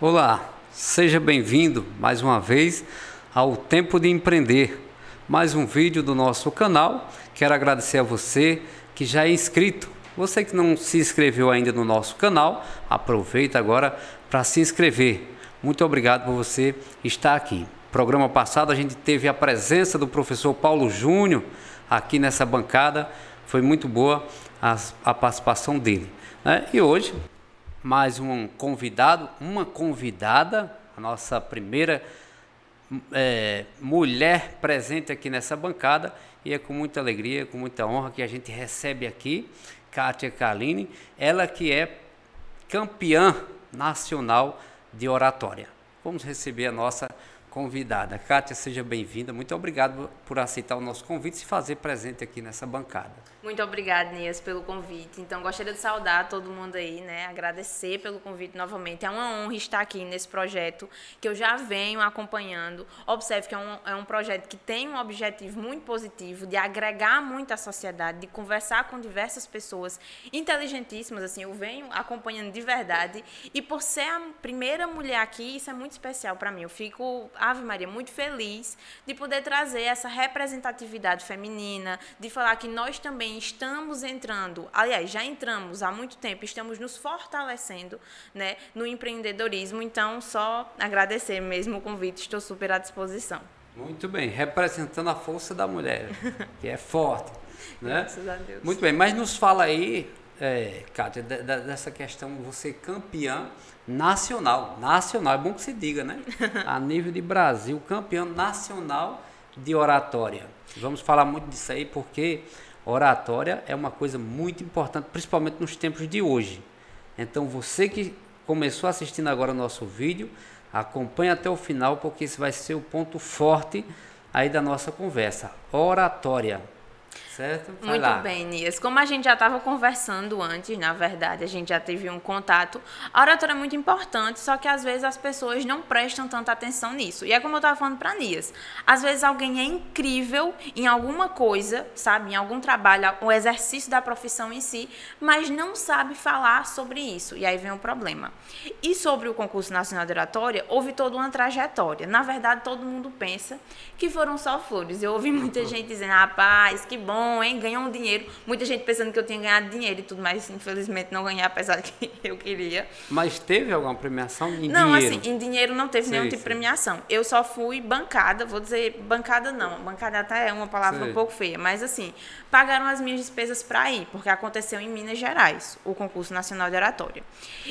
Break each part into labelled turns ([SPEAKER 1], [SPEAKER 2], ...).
[SPEAKER 1] Olá, seja bem-vindo mais uma vez ao Tempo de Empreender, mais um vídeo do nosso canal. Quero agradecer a você que já é inscrito. Você que não se inscreveu ainda no nosso canal, aproveita agora para se inscrever. Muito obrigado por você estar aqui. Programa passado a gente teve a presença do professor Paulo Júnior aqui nessa bancada. Foi muito boa a participação dele, né? E hoje, mais um convidado, uma convidada, a nossa primeira mulher presente aqui nessa bancada, e é com muita alegria, com muita honra que a gente recebe aqui Kátia Kaline, ela que é campeã nacional de oratória. Vamos receber a nossa convidada. Kátia, seja bem-vinda. Muito obrigado por aceitar o nosso convite e se fazer presente aqui nessa bancada.
[SPEAKER 2] Muito obrigada, Nias, pelo convite. Então, gostaria de saudar todo mundo aí, né? Agradecer pelo convite novamente. É uma honra estar aqui nesse projeto que eu já venho acompanhando. Observe que é um projeto que tem um objetivo muito positivo de agregar muito à sociedade, de conversar com diversas pessoas inteligentíssimas, assim, eu venho acompanhando de verdade. E por ser a primeira mulher aqui, isso é muito especial para mim. Eu fico, Ave Maria, muito feliz de poder trazer essa representatividade feminina, de falar que nós também estamos entrando, aliás, já entramos há muito tempo, estamos nos fortalecendo, né, no empreendedorismo. Então, só agradecer mesmo o convite, estou super à disposição.
[SPEAKER 1] Muito bem, representando a força da mulher, que é forte, né?
[SPEAKER 2] Graças a Deus.
[SPEAKER 1] Muito bem, mas nos fala aí, Kátia, dessa questão, você campeã nacional, é bom que se diga, né? A nível de Brasil, campeã nacional de oratória. Vamos falar muito disso aí, porque oratória é uma coisa muito importante, principalmente nos tempos de hoje. Então, você que começou assistindo agora o nosso vídeo, acompanhe até o final, porque esse vai ser o ponto forte aí da nossa conversa. Oratória. Certo? Vai lá.
[SPEAKER 2] Muito bem, Nias. Como a gente já estava conversando antes, na verdade, a gente já teve um contato, a oratória é muito importante, só que às vezes as pessoas não prestam tanta atenção nisso. E é como eu estava falando para Nias, às vezes alguém é incrível em alguma coisa, sabe, em algum trabalho, o exercício da profissão em si, mas não sabe falar sobre isso. E aí vem o problema. E sobre o concurso nacional de oratória, houve toda uma trajetória. Na verdade, todo mundo pensa que foram só flores. Eu ouvi muita gente dizendo, rapaz, que bom, hein? Ganhou um dinheiro. Muita gente pensando que eu tinha ganhado dinheiro e tudo, mas infelizmente não ganhei, apesar de que eu queria.
[SPEAKER 1] Mas teve alguma premiação em
[SPEAKER 2] não,
[SPEAKER 1] dinheiro?
[SPEAKER 2] Não, assim, em dinheiro não teve nenhum tipo de premiação. Eu só fui bancada, vou dizer, bancada não. Bancada até é uma palavra um pouco feia, mas assim, pagaram as minhas despesas para ir, porque aconteceu em Minas Gerais, o concurso nacional de oratória.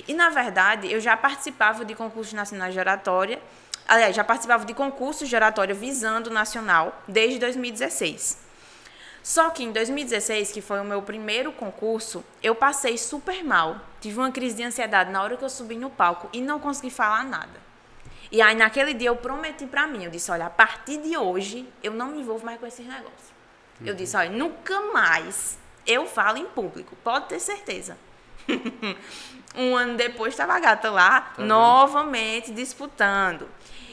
[SPEAKER 2] E, na verdade, eu já participava de concursos nacionais de oratória, aliás, já participava de concursos de oratória visando o nacional desde 2016. Só que em 2016, que foi o meu primeiro concurso, eu passei super mal. Tive uma crise de ansiedade na hora que eu subi no palco e não consegui falar nada. E aí, naquele dia, eu prometi pra mim, eu disse, olha, a partir de hoje, eu não me envolvo mais com esses negócios. Eu disse, olha, nunca mais eu falo em público, pode ter certeza. Um ano depois, estava a gata lá, novamente disputando.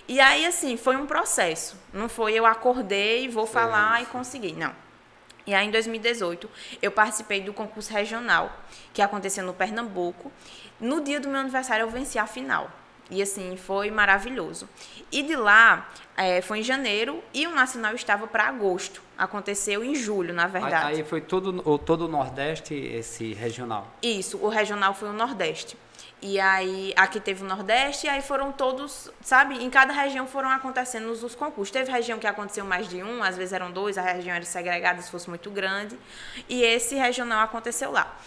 [SPEAKER 2] E aí, assim, foi um processo. Não foi eu acordei, vou falar e consegui, não. E aí, em 2018, eu participei do concurso regional, que aconteceu no Pernambuco. No dia do meu aniversário, eu venci a final. E, assim, foi maravilhoso. E de lá, foi em janeiro, e o nacional estava para agosto. Aconteceu em julho, na verdade.
[SPEAKER 1] Aí foi todo o Nordeste, esse regional? Isso,
[SPEAKER 2] o regional foi o Nordeste. E aí, aqui teve o Nordeste, e aí foram todos, sabe, em cada região foram acontecendo os concursos. Teve região que aconteceu mais de um, às vezes eram dois, a região era segregada se fosse muito grande, e esse regional aconteceu lá.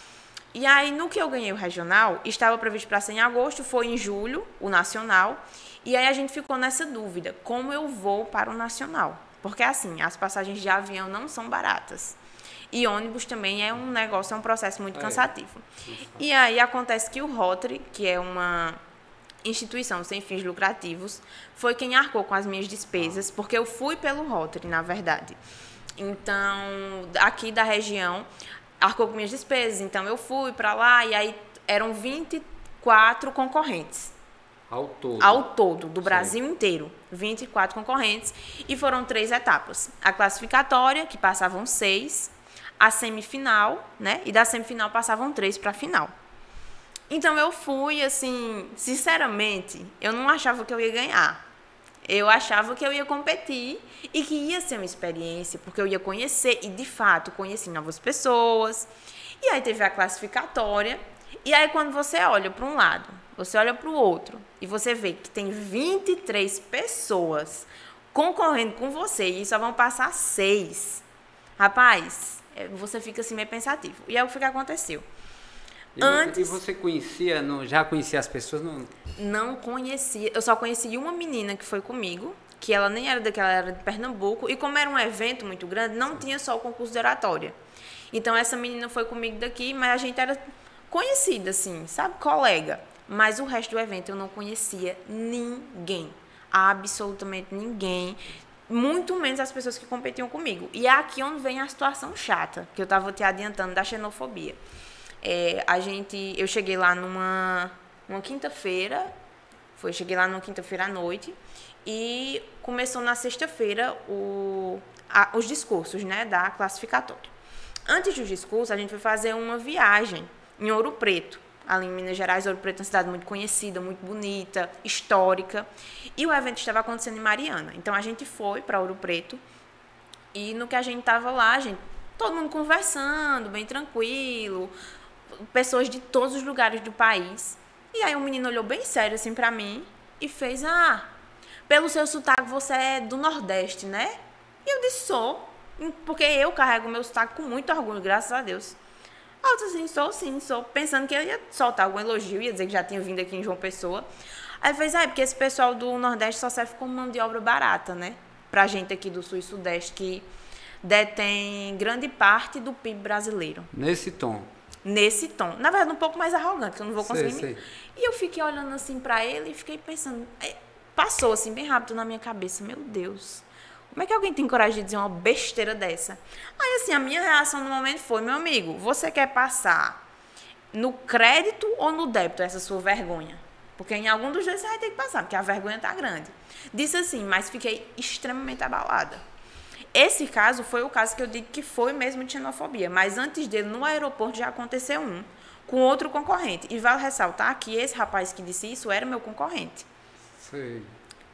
[SPEAKER 2] E aí, no que eu ganhei o regional, estava previsto para ser em agosto, foi em julho, o nacional, e aí a gente ficou nessa dúvida, como eu vou para o nacional? Porque, assim, as passagens de avião não são baratas. E ônibus também é um negócio, é um processo muito cansativo. E aí acontece que o Rotary, que é uma instituição sem fins lucrativos, foi quem arcou com as minhas despesas, porque eu fui pelo Rotary, na verdade. Então, aqui da região, arcou com minhas despesas. Então, eu fui para lá e aí eram 24 concorrentes. Ao todo, do Brasil inteiro. 24 concorrentes. E foram 3 etapas. A classificatória, que passavam 6. A semifinal, né? E da semifinal passavam 3 para a final. Então, eu fui, assim, sinceramente, eu não achava que eu ia ganhar. Eu achava que eu ia competir e que ia ser uma experiência, porque eu ia conhecer, e de fato conheci novas pessoas. E aí teve a classificatória, e aí quando você olha para um lado, você olha para o outro, e você vê que tem 23 pessoas concorrendo com você, e só vão passar 6. Rapaz, você fica assim meio pensativo. E aí o que aconteceu?
[SPEAKER 1] E você conhecia, já conhecia as pessoas?
[SPEAKER 2] Não conhecia. Eu só conheci uma menina que foi comigo, que ela nem era daquela, ela era de Pernambuco. E como era um evento muito grande, não tinha só o concurso de oratória. Então, essa menina foi comigo daqui, mas a gente era conhecida, assim, sabe? Colega. Mas o resto do evento eu não conhecia ninguém. Absolutamente ninguém. Muito menos as pessoas que competiam comigo. E é aqui onde vem a situação chata, que eu estava te adiantando, da xenofobia. Eu cheguei lá numa quinta-feira, cheguei lá numa quinta-feira à noite, e começou na sexta-feira os discursos, né, da classificatória. Antes dos discursos, a gente foi fazer uma viagem em Ouro Preto, ali em Minas Gerais. Ouro Preto é uma cidade muito conhecida, muito bonita, histórica, e o evento estava acontecendo em Mariana. Então, a gente foi para Ouro Preto, e no que a gente estava lá, todo mundo conversando, bem tranquilo, pessoas de todos os lugares do país. E aí um menino olhou bem sério assim pra mim e fez: pelo seu sotaque você é do Nordeste, né? E eu disse: sou, porque eu carrego meu sotaque com muito orgulho, graças a Deus. Eu disse assim: sou, pensando que eu ia soltar algum elogio, ia dizer que já tinha vindo aqui em João Pessoa. Aí fez: porque esse pessoal do Nordeste só serve como mão de obra barata, né? Pra gente aqui do Sul e Sudeste, que detém grande parte do PIB brasileiro.
[SPEAKER 1] Nesse tom.
[SPEAKER 2] Na verdade, um pouco mais arrogante, que eu não vou conseguir. E eu fiquei olhando assim pra ele e fiquei pensando, passou assim bem rápido na minha cabeça: meu Deus, como é que alguém tem coragem de dizer uma besteira dessa? Aí assim, a minha reação no momento foi: meu amigo, você quer passar no crédito ou no débito essa sua vergonha? Porque em algum dos dois você vai ter que passar, porque a vergonha tá grande. Disse assim, mas fiquei extremamente abalada. Esse caso foi o caso que eu digo que foi mesmo de xenofobia, mas antes dele, no aeroporto, já aconteceu um com outro concorrente. E vale ressaltar que esse rapaz que disse isso era meu concorrente.
[SPEAKER 1] Sim.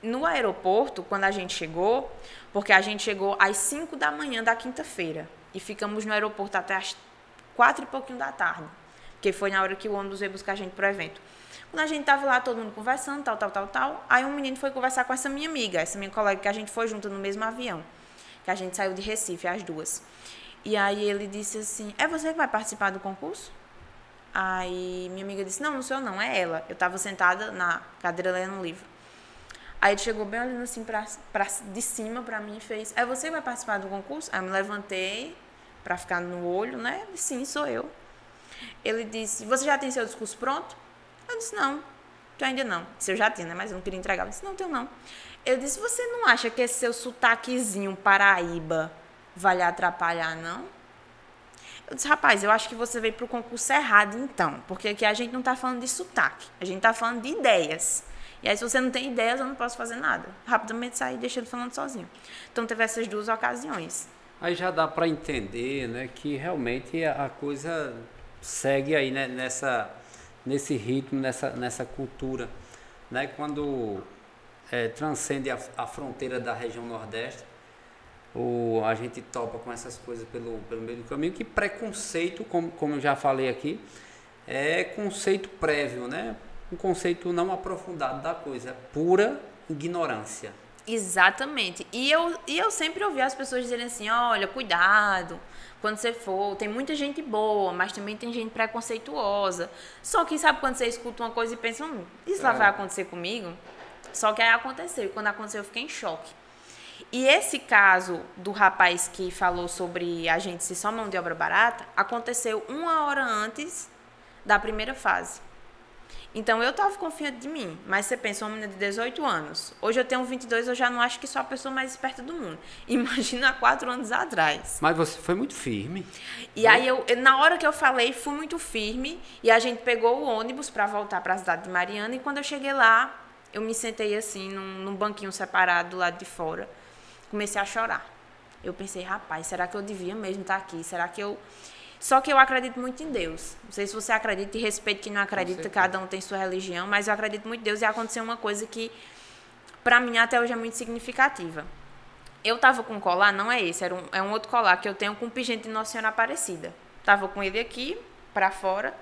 [SPEAKER 2] No aeroporto, quando a gente chegou, porque a gente chegou às 5 da manhã da quinta-feira e ficamos no aeroporto até às 4 e pouquinho da tarde, porque foi na hora que o ônibus veio buscar a gente pro evento. Quando a gente tava lá, todo mundo conversando, tal, aí um menino foi conversar com essa minha amiga, essa minha colega, que a gente foi junto no mesmo avião, que a gente saiu de Recife, as duas. E aí ele disse assim: é você que vai participar do concurso? Aí minha amiga disse: não sou eu não, é ela. Eu estava sentada na cadeira lendo um livro. Aí ele chegou bem olhando assim de cima pra mim e fez: é você que vai participar do concurso? Aí eu me levantei pra ficar no olho, né? Disse: sim, sou eu. Ele disse: você já tem seu discurso pronto? Eu disse: não, tu ainda não. Se eu já tinha, né? Mas eu não queria entregar. Eu disse: não, tenho não. Eu disse: você não acha que esse seu sotaquezinho paraíba vai lhe atrapalhar, não? Eu disse: rapaz, eu acho que você veio pro concurso errado, então. Porque aqui a gente não tá falando de sotaque. A gente tá falando de ideias. E aí, se você não tem ideias, eu não posso fazer nada. Rapidamente saí e deixei ele falando sozinho. Então, teve essas duas ocasiões.
[SPEAKER 1] Aí já dá para entender, né, que realmente a coisa segue aí, né, nesse ritmo, nessa cultura, né? Quando transcende a fronteira da região Nordeste, ou a gente topa com essas coisas pelo meio do caminho, que preconceito, como eu já falei aqui, é conceito prévio, né? Um conceito não aprofundado da coisa, é pura ignorância.
[SPEAKER 2] Exatamente. E eu sempre ouvi as pessoas dizerem assim: olha, cuidado, quando você for, tem muita gente boa, mas também tem gente preconceituosa. Só que sabe quando você escuta uma coisa e pensa: isso lá vai acontecer comigo? Só que aí aconteceu, e quando aconteceu eu fiquei em choque. E esse caso do rapaz que falou sobre a gente ser só mão de obra barata, aconteceu 1 hora antes da primeira fase. Então, eu estava confiante de mim, mas você pensa, uma menina de 18 anos. Hoje eu tenho 22, eu já não acho que sou a pessoa mais esperta do mundo. Imagina há 4 anos atrás.
[SPEAKER 1] Mas você foi muito firme.
[SPEAKER 2] E aí, na hora que eu falei, fui muito firme, e a gente pegou o ônibus para voltar para a cidade de Mariana, e quando eu cheguei lá, eu me sentei assim, num banquinho separado do lado de fora. Comecei a chorar. Eu pensei, rapaz, será que eu devia mesmo estar aqui? Será que eu... Só que eu acredito muito em Deus. Não sei se você acredita, e respeito quem não acredita, cada um tem sua religião, mas eu acredito muito em Deus, e aconteceu uma coisa que, pra mim, até hoje é muito significativa. Eu tava com um colar, não é esse, é um outro colar que eu tenho com o pingente de Nossa Senhora Aparecida. Tava com ele aqui, pra fora,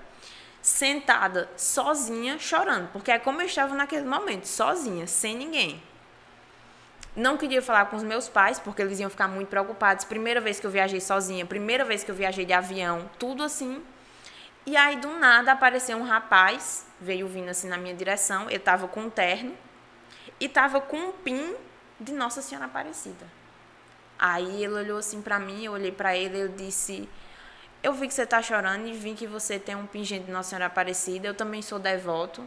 [SPEAKER 2] sentada, sozinha, chorando, porque é como eu estava naquele momento, sozinha, sem ninguém. Não queria falar com os meus pais, porque eles iam ficar muito preocupados. Primeira vez que eu viajei sozinha, primeira vez que eu viajei de avião, tudo assim. E aí, do nada, apareceu um rapaz, veio vindo assim na minha direção, ele tava com um terno e tava com um pin de Nossa Senhora Aparecida. Aí ele olhou assim pra mim, eu olhei pra ele, ele disse... Eu vi que você tá chorando e vi que você tem um pingente de Nossa Senhora Aparecida, eu também sou devoto.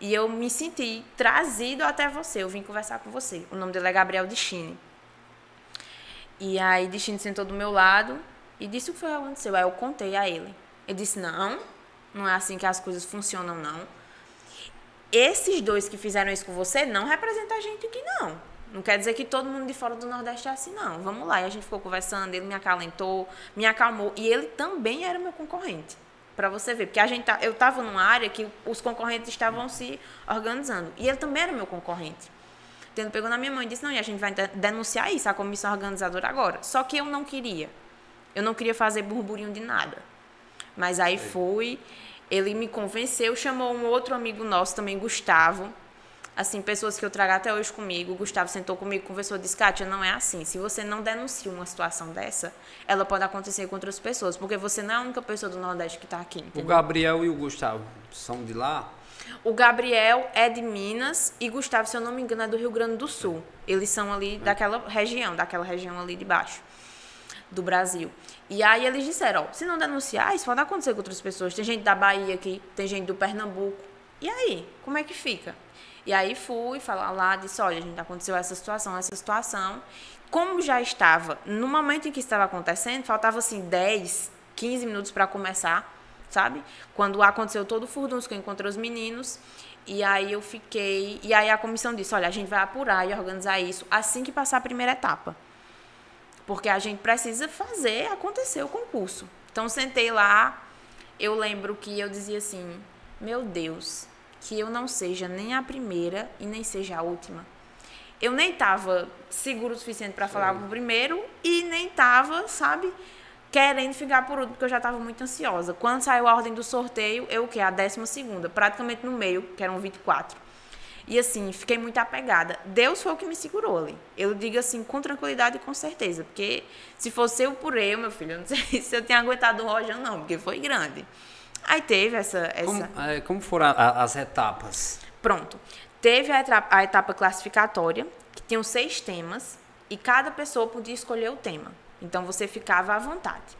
[SPEAKER 2] E eu me senti trazido até você, eu vim conversar com você. O nome dele é Gabriel Destiny. E aí Destiny sentou do meu lado e disse o que foi que aconteceu. Aí eu contei a ele. Ele disse, não é assim que as coisas funcionam, não. Esses dois que fizeram isso com você não representam a gente aqui, não. Não quer dizer que todo mundo de fora do Nordeste é assim, não. Vamos lá. E a gente ficou conversando, ele me acalentou, me acalmou. E ele também era meu concorrente. Pra você ver, porque eu tava numa área que os concorrentes estavam se organizando. E ele também era meu concorrente. Então ele pegou na minha mão e disse, não, e a gente vai denunciar isso, a comissão organizadora agora. Só que eu não queria. Eu não queria fazer burburinho de nada. Mas aí fui, ele me convenceu, chamou um outro amigo nosso também, Gustavo. Assim, pessoas que eu trago até hoje comigo. O Gustavo sentou comigo, conversou, disse, Kátia, não é assim. Se você não denuncia uma situação dessa, ela pode acontecer com outras pessoas, porque você não é a única pessoa do Nordeste que está aqui, entendeu?
[SPEAKER 1] O Gabriel e o Gustavo são de lá?
[SPEAKER 2] O Gabriel é de Minas e Gustavo, se eu não me engano, é do Rio Grande do Sul. Eles são ali daquela região ali de baixo do Brasil. E aí eles disseram, ó, se não denunciar, isso pode acontecer com outras pessoas. Tem gente da Bahia aqui, tem gente do Pernambuco. E aí, como é que fica? E aí fui falar lá, disse, olha, gente, aconteceu essa situação. Como já estava, no momento em que estava acontecendo, faltava assim 10, 15 minutos para começar, sabe? Quando aconteceu todo o furdunço, que eu encontrei os meninos, e aí eu fiquei... E aí a comissão disse, olha, a gente vai apurar e organizar isso assim que passar a primeira etapa. Porque a gente precisa fazer acontecer o concurso. Então, sentei lá, eu lembro que eu dizia assim, meu Deus... que eu não seja nem a primeira e nem seja a última. Eu nem estava seguro o suficiente para falar o primeiro e nem estava, sabe, querendo ficar por último, porque eu já estava muito ansiosa. Quando saiu a ordem do sorteio, eu o quê? A 12ª, praticamente no meio, que eram 24. E assim, fiquei muito apegada. Deus foi o que me segurou ali. Eu digo assim, com tranquilidade e com certeza, porque se fosse eu por eu, meu filho, eu não sei se eu tinha aguentado o rojão não, porque foi grande. Aí teve essa...
[SPEAKER 1] Como foram as etapas?
[SPEAKER 2] Pronto. Teve a etapa classificatória, que tinham 6 temas, e cada pessoa podia escolher o tema. Então, você ficava à vontade.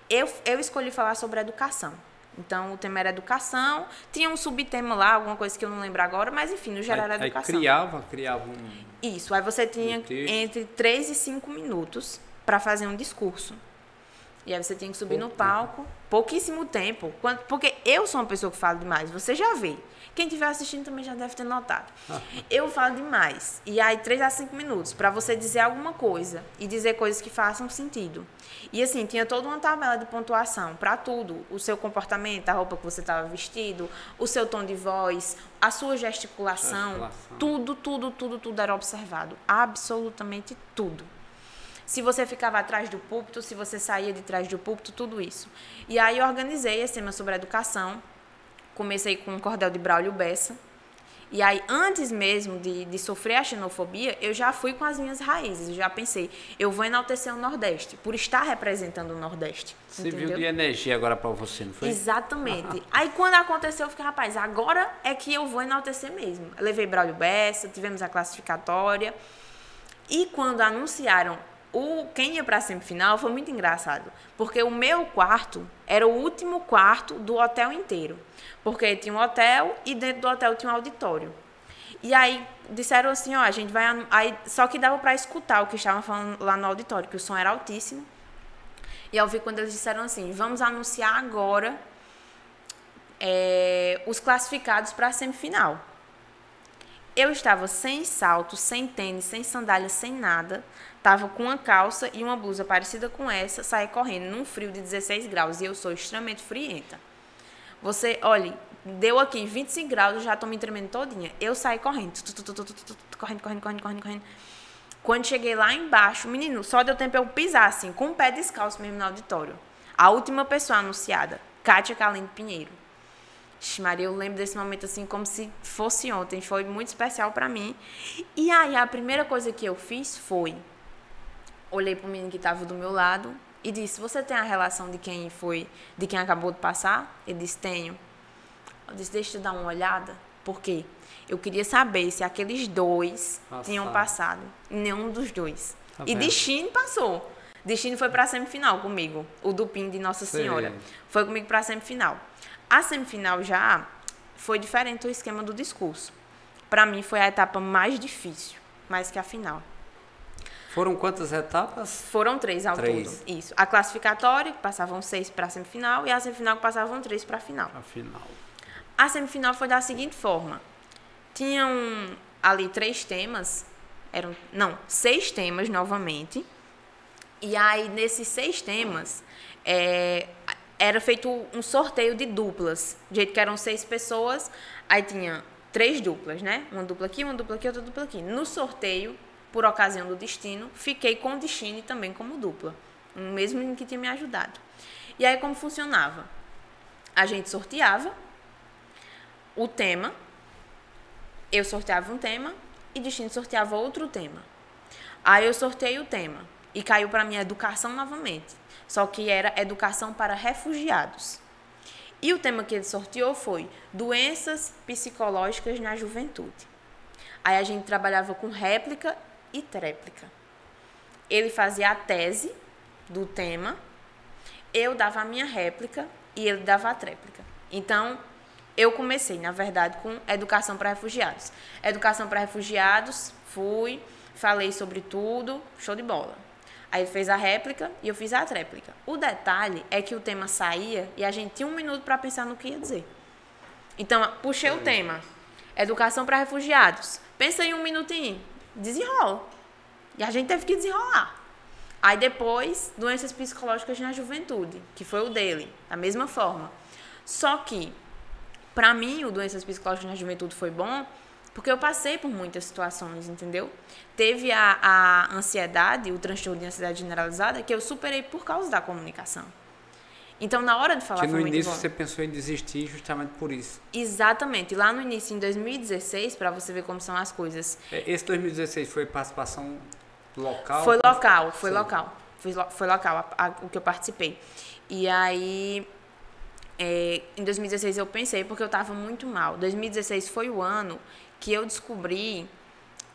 [SPEAKER 2] Eu escolhi falar sobre educação. Então, o tema era educação. Tinha um subtema lá, alguma coisa que eu não lembro agora, mas, enfim, no geral era educação.
[SPEAKER 1] Aí criava um...
[SPEAKER 2] Isso. Aí você tinha entre 3 e 5 minutos para fazer um discurso. E aí você tinha que subir no palco, pouquíssimo tempo, porque eu sou uma pessoa que fala demais, você já vê. Quem estiver assistindo também já deve ter notado. Eu falo demais. E aí 3 a 5 minutos para você dizer alguma coisa e dizer coisas que façam sentido. E assim, tinha toda uma tabela de pontuação para tudo. O seu comportamento, a roupa que você estava vestido, o seu tom de voz, a sua gesticulação. Tudo era observado. Absolutamente tudo. Se você ficava atrás do púlpito, se você saía de trás do púlpito, tudo isso. E aí eu organizei esse tema sobre educação. Comecei com um cordel de Braulio Bessa. E aí, antes mesmo de sofrer a xenofobia, eu já fui com as minhas raízes. Eu já pensei, eu vou enaltecer o Nordeste, por estar representando o Nordeste.
[SPEAKER 1] Você viu de energia agora para você, não foi?
[SPEAKER 2] Exatamente. Aí, quando aconteceu, eu fiquei, rapaz, agora é que eu vou enaltecer mesmo. Eu levei Braulio Bessa, tivemos a classificatória. E quando anunciaram quem ia para a semifinal, foi muito engraçado, porque o meu quarto era o último quarto do hotel inteiro, porque tinha um hotel e dentro do hotel tinha um auditório. E aí disseram assim, ó, a gente vai... Aí, só que dava para escutar o que estavam falando lá no auditório, que o som era altíssimo. E eu vi quando eles disseram assim, vamos anunciar agora os classificados para a semifinal. Eu estava sem salto, sem tênis, sem sandália, sem nada. Tava com uma calça e uma blusa parecida com essa, saí correndo num frio de 16 graus. E eu sou extremamente frienta. Você, olha, deu aqui 25 graus, eu já tô me tremendo todinha. Eu saí correndo. Correndo. Quando cheguei lá embaixo, menino, só deu tempo eu pisar assim, com o pé descalço mesmo no auditório. A última pessoa anunciada, Kátia Kalene Pinheiro. Maria, eu lembro desse momento assim como se fosse ontem. Foi muito especial pra mim. E aí, a primeira coisa que eu fiz foi... Olhei pro menino que estava do meu lado e disse, você tem a relação de quem acabou de passar? Ele disse, tenho. Eu disse, deixa eu dar uma olhada. Por quê? Eu queria saber se aqueles dois tinham passado. Nenhum dos dois. Tá e Destino passou. Destino foi para a semifinal comigo. O Dupin de Nossa Senhora. Foi comigo para a semifinal. A semifinal já foi diferente do esquema do discurso. Para mim foi a etapa mais difícil, mais que a final.
[SPEAKER 1] Foram quantas etapas?
[SPEAKER 2] Foram 3 ao todo. Isso. A classificatória, que passavam 6 para a semifinal, e a semifinal, que passavam 3 para a final. A semifinal foi da seguinte forma. Tinham ali 3 temas, 6 temas novamente. E aí, nesses 6 temas, era feito um sorteio de duplas. Do jeito que eram 6 pessoas, aí tinha 3 duplas, né? Uma dupla aqui, outra dupla aqui. No sorteio, por ocasião do Destino, fiquei com o Destino também como dupla. O mesmo menino que tinha me ajudado. E aí, como funcionava? A gente sorteava o tema, eu sorteava um tema e Destino sorteava outro tema. Aí eu sorteio o tema e caiu para mim educação novamente. Só que era educação para refugiados. E o tema que ele sorteou foi doenças psicológicas na juventude. Aí a gente trabalhava com réplica e tréplica. Ele fazia a tese do tema, eu dava a minha réplica e ele dava a tréplica. Então, eu comecei, na verdade, com educação para refugiados. Educação para refugiados, falei sobre tudo, show de bola. Aí ele fez a réplica e eu fiz a tréplica. O detalhe é que o tema saía e a gente tinha 1 minuto para pensar no que ia dizer. Então, puxei o tema, educação para refugiados. Pensa em 1 minutinho, desenrola. E a gente teve que desenrolar. Aí depois, doenças psicológicas na juventude, que foi o dele, da mesma forma. Só que, para mim, o doenças psicológicas na juventude foi bom, porque eu passei por muitas situações, entendeu? Teve a ansiedade, o transtorno de ansiedade generalizada, que eu superei por causa da comunicação. Então, na hora de falar foi muito bom.
[SPEAKER 1] No início você pensou em desistir justamente por isso.
[SPEAKER 2] Exatamente. Lá no início, em 2016, para você ver como são as coisas.
[SPEAKER 1] Esse 2016 foi participação local?
[SPEAKER 2] Foi local. Foi local o que eu participei. E aí, em 2016 eu pensei, porque eu estava muito mal. 2016 foi o ano que eu descobri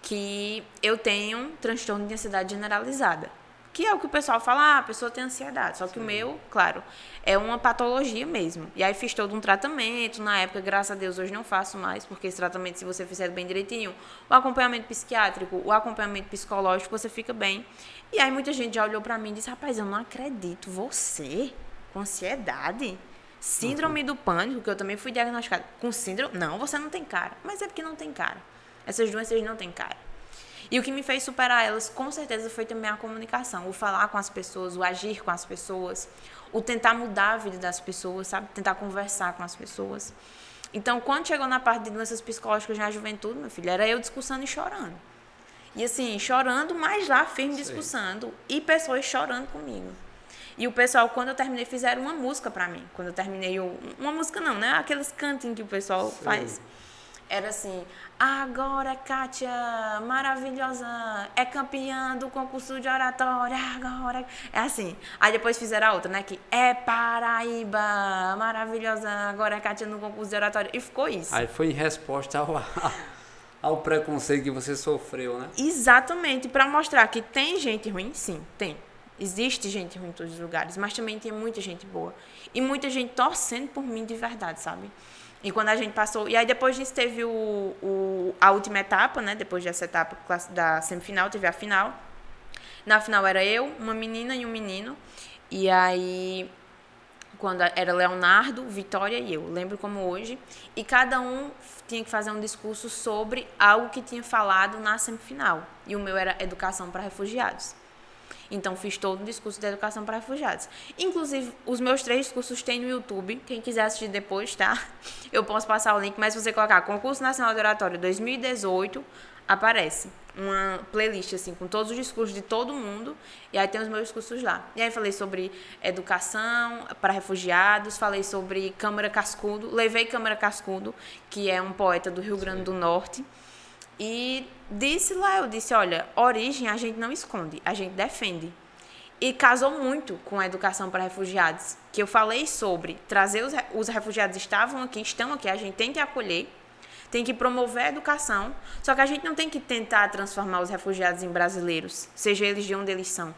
[SPEAKER 2] que eu tenho transtorno de ansiedade generalizada. Que é o que o pessoal fala, a pessoa tem ansiedade. Só que o meu, claro, é uma patologia mesmo. E aí fiz todo um tratamento. Na época, graças a Deus, hoje não faço mais, porque esse tratamento, se você fizer bem direitinho, o acompanhamento psiquiátrico, o acompanhamento psicológico, você fica bem. E aí muita gente já olhou pra mim e disse, rapaz, eu não acredito, você com ansiedade? Síndrome do pânico, que eu também fui diagnosticada com síndrome. Não, você não tem cara. Mas é porque não tem cara. Essas doenças não têm cara. E o que me fez superar elas, com certeza, foi também a comunicação. O falar com as pessoas, o agir com as pessoas, o tentar mudar a vida das pessoas, sabe? Tentar conversar com as pessoas. Então, quando chegou na parte de doenças psicológicas na juventude, meu filho, era eu discussando e chorando. E assim, chorando, mas lá firme discussando. E pessoas chorando comigo. E o pessoal, quando eu terminei, fizeram uma música pra mim. Quando eu terminei, uma música não, né? Aqueles cantinhos que o pessoal faz. Era assim, agora Kátia, maravilhosa, é campeã do concurso de oratória, agora... É assim. Aí depois fizeram a outra, né? Que é Paraíba, maravilhosa, agora Kátia no concurso de oratória. E ficou isso.
[SPEAKER 1] Aí foi em resposta ao preconceito que você sofreu, né?
[SPEAKER 2] Exatamente, para mostrar que tem gente ruim, sim, tem. Existe gente ruim em todos os lugares, mas também tem muita gente boa. E muita gente torcendo por mim de verdade, sabe? E quando a gente passou... E aí depois disso teve a última etapa, né? Depois dessa etapa da semifinal, teve a final. Na final era eu, uma menina e um menino. E aí, quando era Leonardo, Vitória e eu, lembro como hoje, e cada um tinha que fazer um discurso sobre algo que tinha falado na semifinal, e o meu era educação para refugiados. Então, fiz todo um discurso de educação para refugiados. Inclusive, os meus 3 discursos tem no YouTube. Quem quiser assistir depois, tá? Eu posso passar o link, mas se você colocar Concurso Nacional de Oratória 2018, aparece uma playlist, assim, com todos os discursos de todo mundo. E aí tem os meus discursos lá. E aí falei sobre educação para refugiados, falei sobre Câmara Cascudo. Levei Câmara Cascudo, que é um poeta do Rio Grande do Norte. E eu disse, olha, origem a gente não esconde, a gente defende. E casou muito com a educação para refugiados, que eu falei sobre trazer os refugiados estão aqui, a gente tem que acolher, tem que promover a educação, só que a gente não tem que tentar transformar os refugiados em brasileiros, seja eles de onde eles são.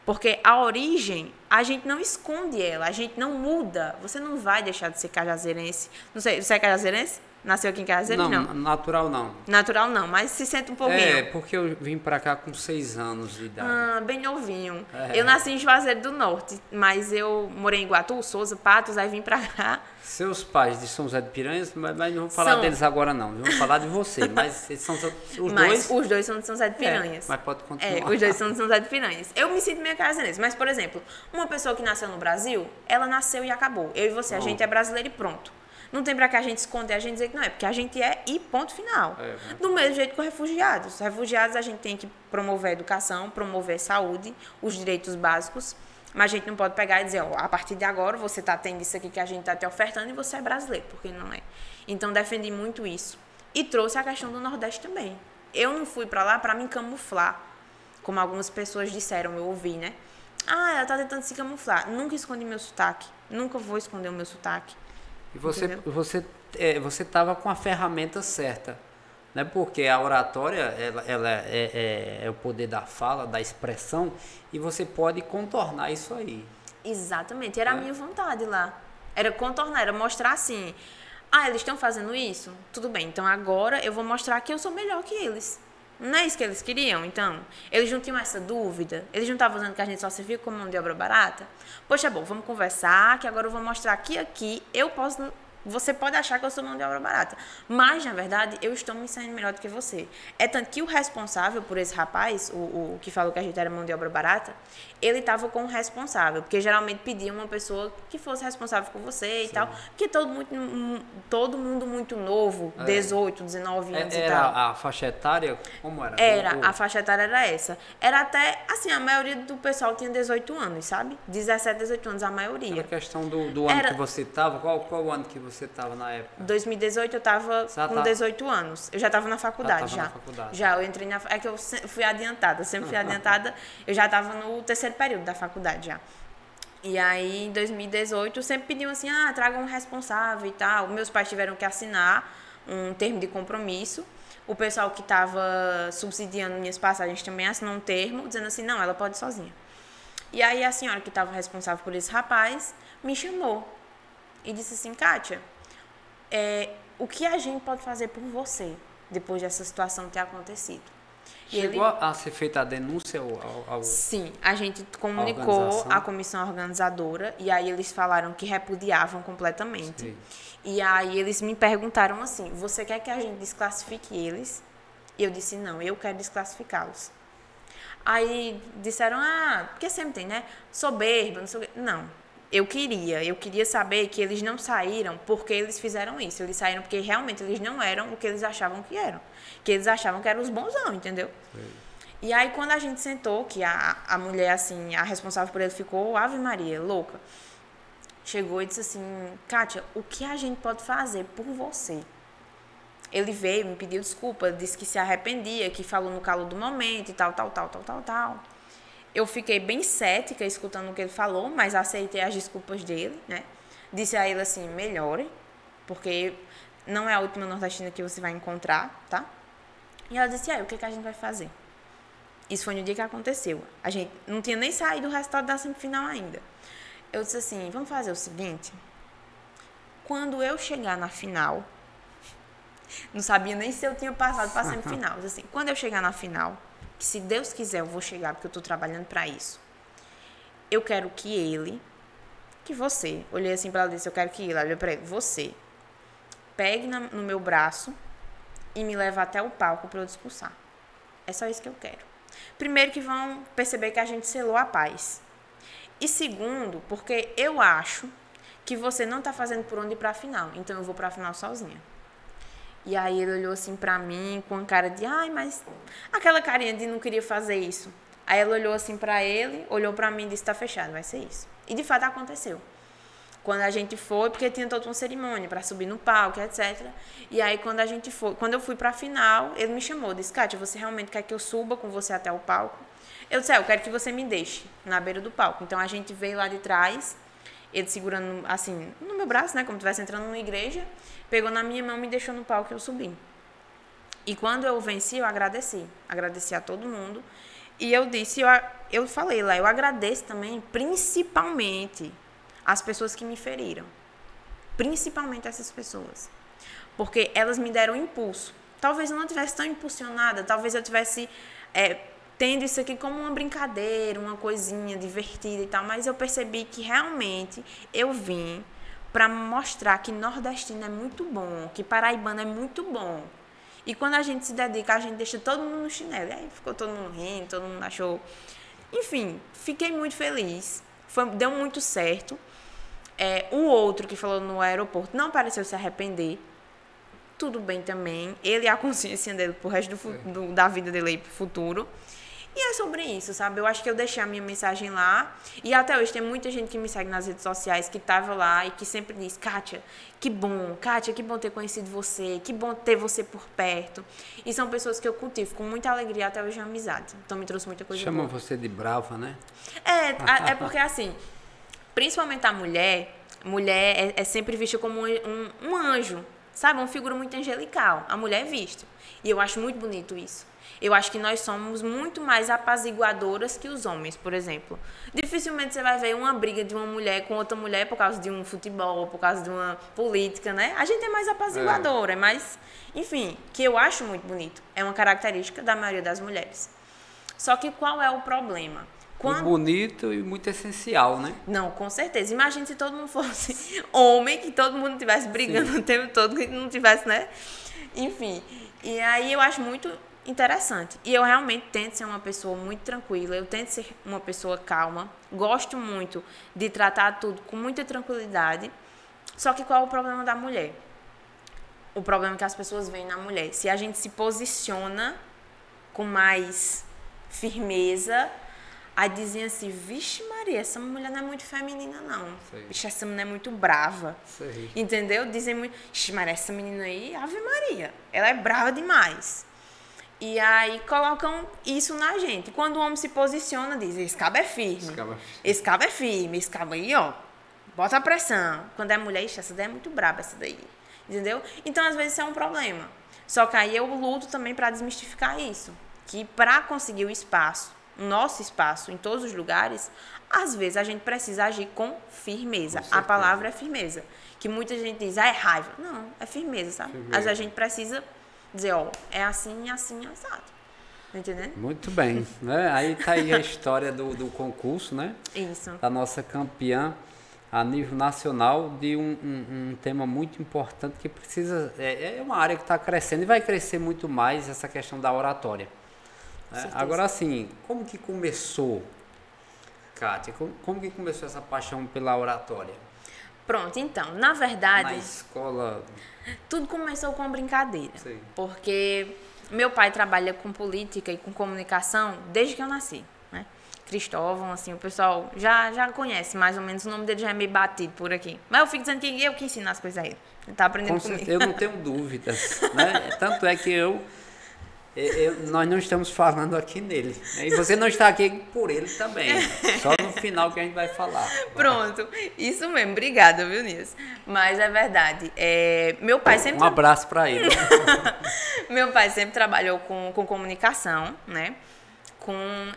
[SPEAKER 2] Porque a origem, a gente não esconde ela, a gente não muda. Você não vai deixar de ser cajazeirense. Não sei, você é cajazeirense? Nasceu aqui em Cajazeiras?
[SPEAKER 1] Não, natural não.
[SPEAKER 2] Natural não, mas se sente um pouquinho.
[SPEAKER 1] É, porque eu vim pra cá com 6 anos de idade.
[SPEAKER 2] Ah, bem novinho. Eu nasci em Juazeiro do Norte, mas eu morei em Iguatu, Souza, Patos, aí vim pra cá.
[SPEAKER 1] Seus pais de São José de Piranhas, mas não vamos falar deles agora não. Vamos falar de você, mas eles são
[SPEAKER 2] os dois são de São José de Piranhas.
[SPEAKER 1] Mas pode continuar.
[SPEAKER 2] Os dois são de São José de Piranhas. Eu me sinto meio cajazeirense, mas, por exemplo, uma pessoa que nasceu no Brasil, ela nasceu e acabou. Eu e você, a gente é brasileiro e pronto. Não tem pra que a gente esconder, a gente dizer que não é, porque a gente é e ponto final. Do mesmo jeito que os refugiados. Os refugiados a gente tem que promover a educação, promover a saúde, os direitos básicos, mas a gente não pode pegar e dizer, ó, a partir de agora você tá tendo isso aqui que a gente tá te ofertando e você é brasileiro, porque não é. Então defendi muito isso. E trouxe a questão do Nordeste também. Eu não fui pra lá pra me camuflar, como algumas pessoas disseram, eu ouvi, né? Ah, ela tá tentando se camuflar. Nunca escondi meu sotaque, nunca vou esconder o meu sotaque.
[SPEAKER 1] E você estava com a ferramenta certa, né? Porque a oratória ela é o poder da fala, da expressão, e você pode contornar isso aí.
[SPEAKER 2] Exatamente, era a minha vontade lá. Era contornar, era mostrar assim, eles estão fazendo isso? Tudo bem, então agora eu vou mostrar que eu sou melhor que eles. Não é isso que eles queriam, então? Eles não tinham essa dúvida? Eles não estavam dizendo que a gente só servia como mão de obra barata? Poxa, bom, vamos conversar, que agora eu vou mostrar que aqui eu posso... Você pode achar que eu sou mão de obra barata, mas, na verdade, eu estou me saindo melhor do que você. É tanto que o responsável por esse rapaz, o que falou que a gente era mão de obra barata, ele estava com o responsável, porque geralmente pediam uma pessoa que fosse responsável por você e tal, porque todo mundo muito novo, 18, 19 anos e tal.
[SPEAKER 1] Era a faixa etária? Como era?
[SPEAKER 2] A faixa etária era essa. Era até, assim, a maioria do pessoal tinha 18 anos, sabe? 17, 18 anos, a maioria.
[SPEAKER 1] Era a questão do ano que você estava, qual o ano que você estava na época?
[SPEAKER 2] 2018 eu estava com 18 anos. Eu já estava na faculdade, já. Já, eu entrei na... É que eu fui adiantada, sempre fui adiantada. Eu já estava no 3º período da faculdade, já. E aí, em 2018, sempre pediam assim, traga um responsável e tal. Meus pais tiveram que assinar um termo de compromisso. O pessoal que estava subsidiando minhas passagens também assinou um termo, dizendo assim, não, ela pode ir sozinha. E aí, a senhora que estava responsável por esse rapaz me chamou e disse assim, Kátia, o que a gente pode fazer por você depois dessa situação ter acontecido?
[SPEAKER 1] Chegou a ser feita a denúncia ao...
[SPEAKER 2] Sim, a gente comunicou à comissão organizadora e aí eles falaram que repudiavam completamente. Sim. E aí eles me perguntaram assim, você quer que a gente desclassifique eles? E eu disse, não, eu quero desclassificá-los. Aí disseram, porque sempre tem, né? Soberba, não sei o quê. Não, eu queria saber que eles não saíram porque eles fizeram isso. Eles saíram porque realmente eles não eram o que eles achavam que eram. Que eles achavam que eram os bonzão, entendeu? Sim. E aí, quando a gente sentou, que a mulher, assim, a responsável por ele ficou, Ave Maria, louca, chegou e disse assim, Kátia, o que a gente pode fazer por você? Ele veio, me pediu desculpa, disse que se arrependia, que falou no calor do momento e tal. Eu fiquei bem cética escutando o que ele falou, mas aceitei as desculpas dele, né? Disse a ele assim, melhore, porque não é a última nordestina que você vai encontrar, tá? E ela disse, o que a gente vai fazer? Isso foi no dia que aconteceu. A gente não tinha nem saído o resultado da semifinal ainda. Eu disse assim, vamos fazer o seguinte, quando eu chegar na final, não sabia nem se eu tinha passado para a semifinal, eu disse assim, quando eu chegar na final, que se Deus quiser eu vou chegar, porque eu estou trabalhando para isso, eu quero que ele que você, olhei assim pra ela e disse, eu quero que ela, olhei pra ele, você, pegue no meu braço e me leve até o palco pra eu discursar. É só isso que eu quero. Primeiro que vão perceber que a gente selou a paz. E segundo, porque eu acho que você não tá fazendo por onde ir pra final, então eu vou pra final sozinha. E aí ele olhou assim pra mim com a cara de, ai, mas aquela carinha de não queria fazer isso. Aí ela olhou assim pra ele, olhou pra mim e disse, tá fechado, vai ser isso. E de fato aconteceu. Quando a gente foi, porque tinha toda uma cerimônia pra subir no palco, etc. E aí quando eu fui pra final, ele me chamou, disse, Kátia, você realmente quer que eu suba com você até o palco? Eu disse, eu quero que você me deixe na beira do palco. Então a gente veio lá de trás, ele segurando assim, no meu braço, né, como se estivesse entrando numa igreja, pegou na minha mão, me deixou no palco e eu subi. E quando eu venci, eu agradeci a todo mundo. E eu disse, eu falei lá, eu agradeço também, principalmente, as pessoas que me feriram. Principalmente essas pessoas. Porque elas me deram impulso. Talvez eu não tivesse tão impulsionada, talvez eu tivesse tendo isso aqui como uma brincadeira, uma coisinha divertida e tal, mas eu percebi que realmente eu vim para mostrar que nordestino é muito bom, que paraibano é muito bom. E quando a gente se dedica, a gente deixa todo mundo no chinelo. E aí ficou todo mundo rindo, todo mundo achou... Enfim, fiquei muito feliz. Deu muito certo. O outro que falou no aeroporto não pareceu se arrepender. Tudo bem também. Ele e a consciência dele pro resto da vida dele aí pro futuro. E é sobre isso, sabe? Eu acho que eu deixei a minha mensagem lá. E até hoje tem muita gente que me segue nas redes sociais, que tava lá e que sempre diz, Kátia, que bom ter conhecido você, que bom ter você por perto. E são pessoas que eu cultivo com muita alegria até hoje a amizade. Então me trouxe muita coisa boa.
[SPEAKER 1] Chamam você de brava, né?
[SPEAKER 2] É porque assim, principalmente a mulher é sempre vista como um anjo, sabe? Uma figura muito angelical. A mulher é vista. E eu acho muito bonito isso. Eu acho que nós somos muito mais apaziguadoras que os homens, por exemplo. Dificilmente você vai ver uma briga de uma mulher com outra mulher por causa de um futebol, por causa de uma política, né? A gente é mais apaziguadora, é mais... Enfim, que eu acho muito bonito. É uma característica da maioria das mulheres. Só que qual é o problema?
[SPEAKER 1] Muito bonito e muito essencial, né?
[SPEAKER 2] Não, com certeza. Imagina se todo mundo fosse homem, que todo mundo estivesse brigando o tempo todo, que não tivesse, né? Enfim, e aí eu acho muito... interessante. E eu realmente tento ser uma pessoa muito tranquila, eu tento ser uma pessoa calma, gosto muito de tratar tudo com muita tranquilidade. Só que qual é o problema da mulher? O problema é que as pessoas veem na mulher. Se a gente se posiciona com mais firmeza, aí dizem assim, vixe Maria, essa mulher não é muito feminina não. Vixe, essa mulher é muito brava.
[SPEAKER 1] Sei.
[SPEAKER 2] Entendeu? Dizem muito, vixe Maria, essa menina aí, Ave Maria, ela é brava demais. E aí colocam isso na gente. Quando o homem se posiciona, diz, esse cabo é firme. Esse cabo é firme. Esse cabo aí, ó, bota a pressão. Quando é mulher, essa daí é muito braba, essa daí. Entendeu? Então, às vezes, isso é um problema. Só que aí eu luto também para desmistificar isso. Que para conseguir o espaço, o nosso espaço em todos os lugares, às vezes a gente precisa agir com firmeza. A palavra é firmeza. Que muita gente diz, é raiva. Não, é firmeza, sabe? Às vezes a gente precisa... dizer, ó, é assim, assado. Tá entendendo?
[SPEAKER 1] Muito bem. Né? Aí tá aí a história do concurso, né?
[SPEAKER 2] Isso.
[SPEAKER 1] Da nossa campeã a nível nacional de um tema muito importante que precisa... É uma área que está crescendo e vai crescer muito mais essa questão da oratória. Né? Agora, assim, como que começou, Kátia? Como que começou essa paixão pela oratória?
[SPEAKER 2] Pronto, então, na verdade...
[SPEAKER 1] Na escola...
[SPEAKER 2] Tudo começou com uma brincadeira.
[SPEAKER 1] Sim.
[SPEAKER 2] Porque meu pai trabalha com política e com comunicação desde que eu nasci, né? Cristóvão, assim, o pessoal já conhece mais ou menos, o nome dele já é meio batido por aqui. Mas eu fico dizendo que eu que ensino as coisas a ele. Ele tá aprendendo comigo.
[SPEAKER 1] Eu não tenho dúvidas, né? Tanto é que nós não estamos falando aqui nele. E você não está aqui por ele também. Só no final que a gente vai falar.
[SPEAKER 2] Pronto. Isso mesmo. Obrigada, viu, Nilson? Mas é verdade. Meu pai sempre...
[SPEAKER 1] Um abraço para ele.
[SPEAKER 2] Meu pai sempre trabalhou com comunicação, né?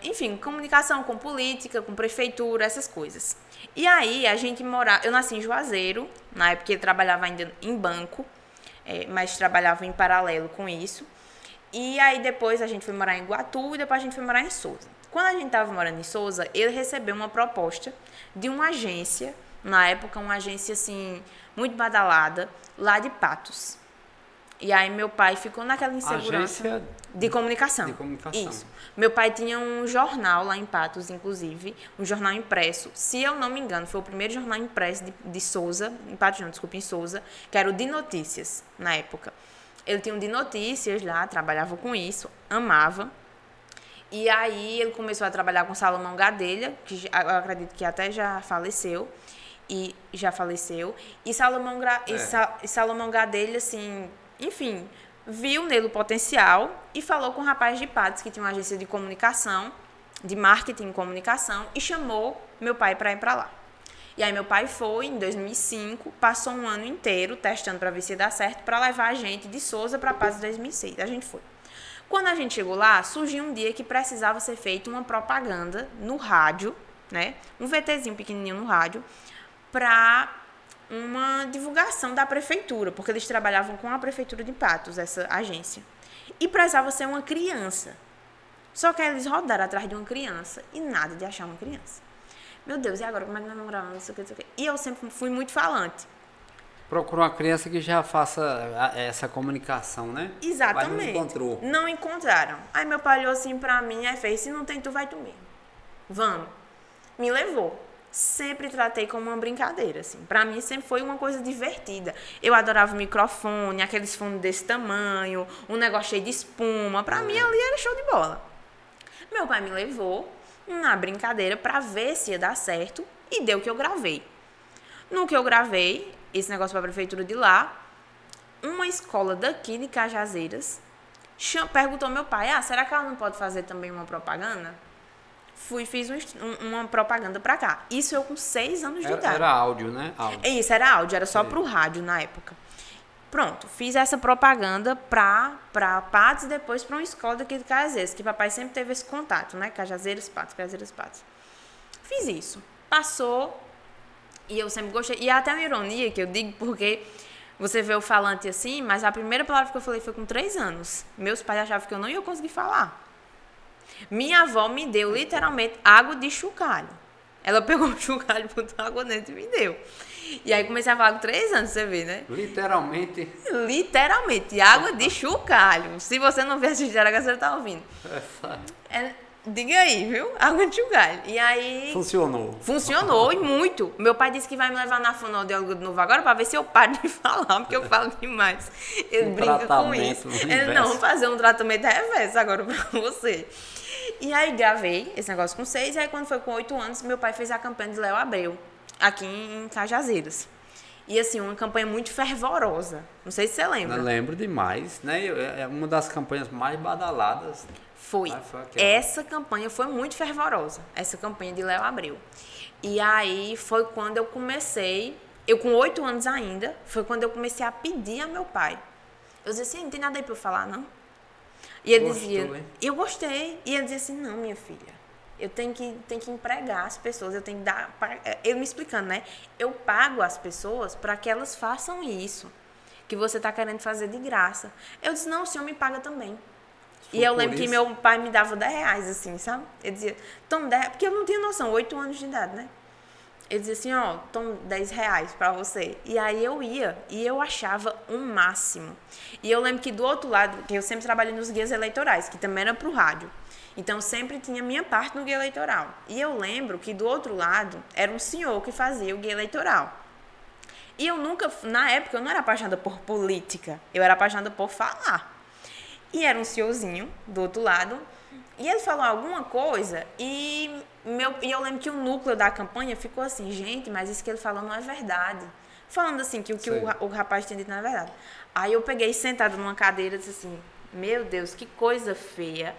[SPEAKER 2] Enfim, comunicação, com política, com prefeitura, essas coisas. E aí, a gente morava... Eu nasci em Juazeiro, na época ele trabalhava ainda em banco, mas trabalhava em paralelo com isso. E aí depois a gente foi morar em Iguatu e depois a gente foi morar em Sousa. Quando a gente estava morando em Sousa, ele recebeu uma proposta de uma agência na época, uma agência, assim, muito badalada, lá de Patos. E aí meu pai ficou naquela insegurança.
[SPEAKER 1] Agência
[SPEAKER 2] de comunicação.
[SPEAKER 1] De comunicação.
[SPEAKER 2] Isso. Meu pai tinha um jornal lá em Patos, inclusive, um jornal impresso. Se eu não me engano, foi o primeiro jornal impresso de Souza, em Patos não, desculpa, em Souza, que era o De Notícias, na época. Ele tinha um De Notícias lá, trabalhava com isso, amava. E aí ele começou a trabalhar com Salomão Gadelha, que eu acredito que até já faleceu. E Salomão Gadelha, assim, enfim, viu nele o potencial e falou com o rapaz de Patos, que tinha uma agência de comunicação, de marketing e comunicação, e chamou meu pai para ir para lá. E aí meu pai foi, em 2005, passou um ano inteiro testando para ver se ia dar certo, para levar a gente de Souza para Patos em 2006. A gente foi. Quando a gente chegou lá, surgiu um dia que precisava ser feita uma propaganda no rádio, né? Um VTzinho pequenininho no rádio, para uma divulgação da prefeitura, porque eles trabalhavam com a prefeitura de Patos, essa agência. E precisava ser uma criança. Só que aí eles rodaram atrás de uma criança e nada de achar uma criança. Meu Deus, e agora? Como é que nós vamos gravar? Não sei o que, não sei o que. E eu sempre fui muito falante.
[SPEAKER 1] Procurou uma criança que já faça essa comunicação, né?
[SPEAKER 2] Exatamente.
[SPEAKER 1] Mas não encontrou.
[SPEAKER 2] Não encontraram. Aí meu pai olhou assim pra mim e fez, se não tem tu, vai tu mesmo. Vamos. Me levou. Sempre tratei como uma brincadeira, assim. Pra mim sempre foi uma coisa divertida. Eu adorava o microfone, aqueles fones desse tamanho, um negócio cheio de espuma. Pra mim ali era show de bola. Meu pai me levou na brincadeira pra ver se ia dar certo e deu o que eu gravei. No que eu gravei, esse negócio pra prefeitura de lá, uma escola daqui de Cajazeiras perguntou ao meu pai, será que ela não pode fazer também uma propaganda? Fiz uma propaganda pra cá. Isso eu com 6 anos de idade.
[SPEAKER 1] Era áudio, né? Áudio.
[SPEAKER 2] Isso, era áudio, era só pro rádio na época. Pronto, fiz essa propaganda pra Patos e depois pra uma escola daqui de Cajazeiras, que papai sempre teve esse contato, né? Cajazeiras, Patos. Fiz isso. Passou e eu sempre gostei. E é até uma ironia que eu digo, porque você vê o falante assim, mas a primeira palavra que eu falei foi com 3 anos. Meus pais achavam que eu não ia conseguir falar. Minha avó me deu, literalmente, água de chocalho. Ela pegou o chocalho, botou água dentro e me deu. E aí comecei a falar com 3 anos, você vê, né?
[SPEAKER 1] Literalmente.
[SPEAKER 2] Literalmente, água de chocalho. Se você não vê assistir Aragaça, você tá ouvindo. Diga aí, viu? Água de chocalho. E aí... Funcionou, e muito. Meu pai disse que vai me levar na fonoaudióloga de novo agora pra ver se eu paro de falar, porque eu falo demais. Ele brinca com isso. Ele não, fazer um tratamento reverso agora pra você. E aí gravei esse negócio com 6, e aí quando foi com 8 anos, meu pai fez a campanha de Léo Abreu, aqui em Cajazeiras. E assim, uma campanha muito fervorosa. Não sei se você lembra.
[SPEAKER 1] Eu lembro demais, né? É uma das campanhas mais badaladas.
[SPEAKER 2] Foi. Essa campanha foi muito fervorosa, essa campanha de Léo Abreu. E aí foi quando eu comecei, eu com 8 anos ainda, foi quando eu comecei a pedir a meu pai. Eu dizia assim, não tem nada aí pra eu falar, não? E ele dizia, eu gostei. E ele dizia assim, não, minha filha, eu tenho que empregar as pessoas, eu tenho que dar... Ele me explicando, né? Eu pago as pessoas para que elas façam isso, que você está querendo fazer de graça. Eu disse, não, o senhor me paga também. E eu lembro que meu pai me dava 10 reais, assim, sabe? Ele dizia, toma 10 reais, porque eu não tinha noção, 8 anos de idade, né? Ele dizia assim, ó, toma 10 reais pra você. E aí eu ia, e eu achava um máximo. E eu lembro que do outro lado, que eu sempre trabalhei nos guias eleitorais, que também era pro rádio. Então, sempre tinha minha parte no guia eleitoral. E eu lembro que do outro lado, era um senhor que fazia o guia eleitoral. E eu nunca, na época, eu não era apaixonada por política. Eu era apaixonada por falar. E era um senhorzinho do outro lado. E ele falou alguma coisa e eu lembro que o núcleo da campanha ficou assim, gente, mas isso que ele falou não é verdade. Falando assim, que o que o rapaz tinha dito não é verdade. Aí eu peguei sentado numa cadeira e disse assim, meu Deus, que coisa feia.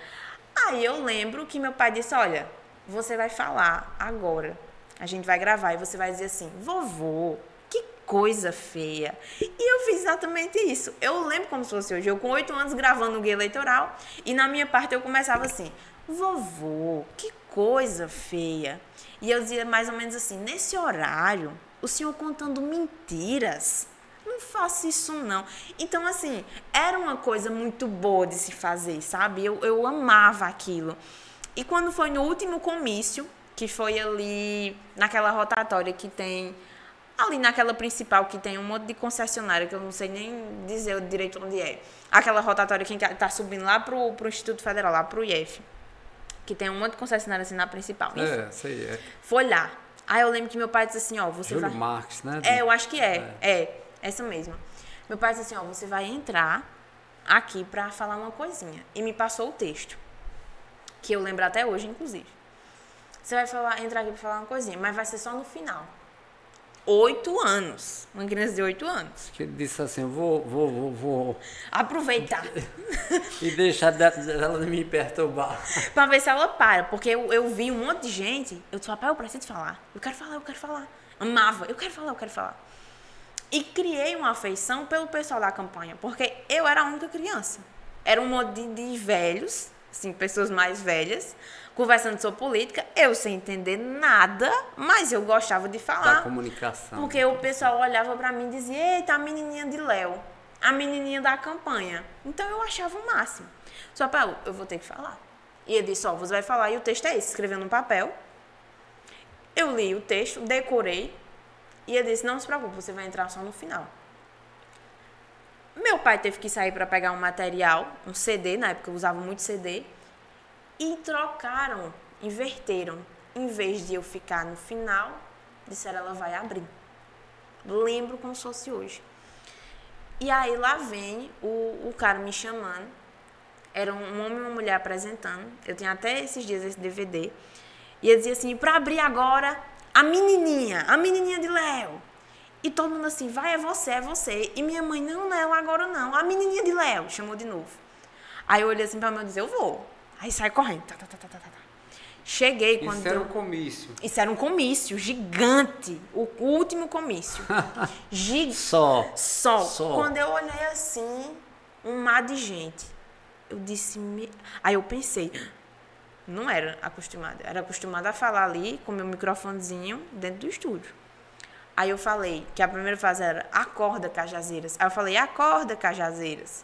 [SPEAKER 2] Aí eu lembro que meu pai disse, olha, você vai falar agora. A gente vai gravar e você vai dizer assim, vovô, que coisa feia. E eu fiz exatamente isso. Eu lembro como se fosse hoje. Eu com 8 anos gravando o guia eleitoral e na minha parte eu começava assim, vovô, que coisa feia. E eu dizia mais ou menos assim, nesse horário, o senhor contando mentiras. Não faça isso, não. Então, assim, era uma coisa muito boa de se fazer, sabe? Eu amava aquilo. E quando foi no último comício, que foi ali naquela rotatória que tem, ali naquela principal que tem um monte de concessionária, que eu não sei nem dizer direito onde é. Aquela rotatória que tá subindo lá pro Instituto Federal, lá pro IF. Que tem um monte de concessionária assim na principal. Enfim,
[SPEAKER 1] sei, é.
[SPEAKER 2] Foi lá. Aí eu lembro que meu pai disse assim, ó, você
[SPEAKER 1] Júlio
[SPEAKER 2] vai...
[SPEAKER 1] Marques, né?
[SPEAKER 2] Eu acho que é. Essa mesma. Meu pai disse assim, ó, você vai entrar aqui pra falar uma coisinha. E me passou o texto. Que eu lembro até hoje, inclusive. Você vai entrar aqui pra falar uma coisinha, mas vai ser só no final. 8 anos. Uma criança de 8 anos.
[SPEAKER 1] Que ele disse assim, vou...
[SPEAKER 2] Aproveitar.
[SPEAKER 1] E deixar dela me perturbar.
[SPEAKER 2] Pra ver se ela para. Porque eu vi um monte de gente. Eu disse, papai, eu preciso falar. Eu quero falar. Amava. Eu quero falar. E criei uma afeição pelo pessoal da campanha. Porque eu era a única criança. Era um monte de velhos, assim, pessoas mais velhas, conversando sobre política, eu sem entender nada, mas eu gostava de falar.
[SPEAKER 1] Da comunicação.
[SPEAKER 2] Porque o pessoal olhava pra mim e dizia, eita, a menininha de Léo, a menininha da campanha. Então eu achava o máximo. Só para eu vou ter que falar. E ele disse, ó, você vai falar, e o texto é esse, escreveu num papel. Eu li o texto, decorei, e ele disse, não se preocupe, você vai entrar só no final. Meu pai teve que sair para pegar um material, um CD, na época eu usava muito CD, e trocaram, inverteram. Em vez de eu ficar no final, disseram, ela vai abrir. Lembro como se fosse hoje. E aí lá vem o cara me chamando. Era um homem e uma mulher apresentando. Eu tinha até esses dias esse DVD. E ele dizia assim, para abrir agora, a menininha de Léo. E todo mundo assim, vai, é você. E minha mãe, não, ela agora não. A menininha de Léo, chamou de novo. Aí eu olhei assim pra mim e disse, eu vou. Aí sai correndo. Cheguei quando...
[SPEAKER 1] Isso era um comício.
[SPEAKER 2] Isso era um comício gigante. O último comício.
[SPEAKER 1] Só.
[SPEAKER 2] Quando eu olhei assim, um mar de gente. Eu disse... Aí eu pensei... Não era acostumada. Era acostumada a falar ali com meu microfonezinho dentro do estúdio. Aí eu falei que a primeira frase era acorda, Cajazeiras. Aí eu falei acorda, Cajazeiras.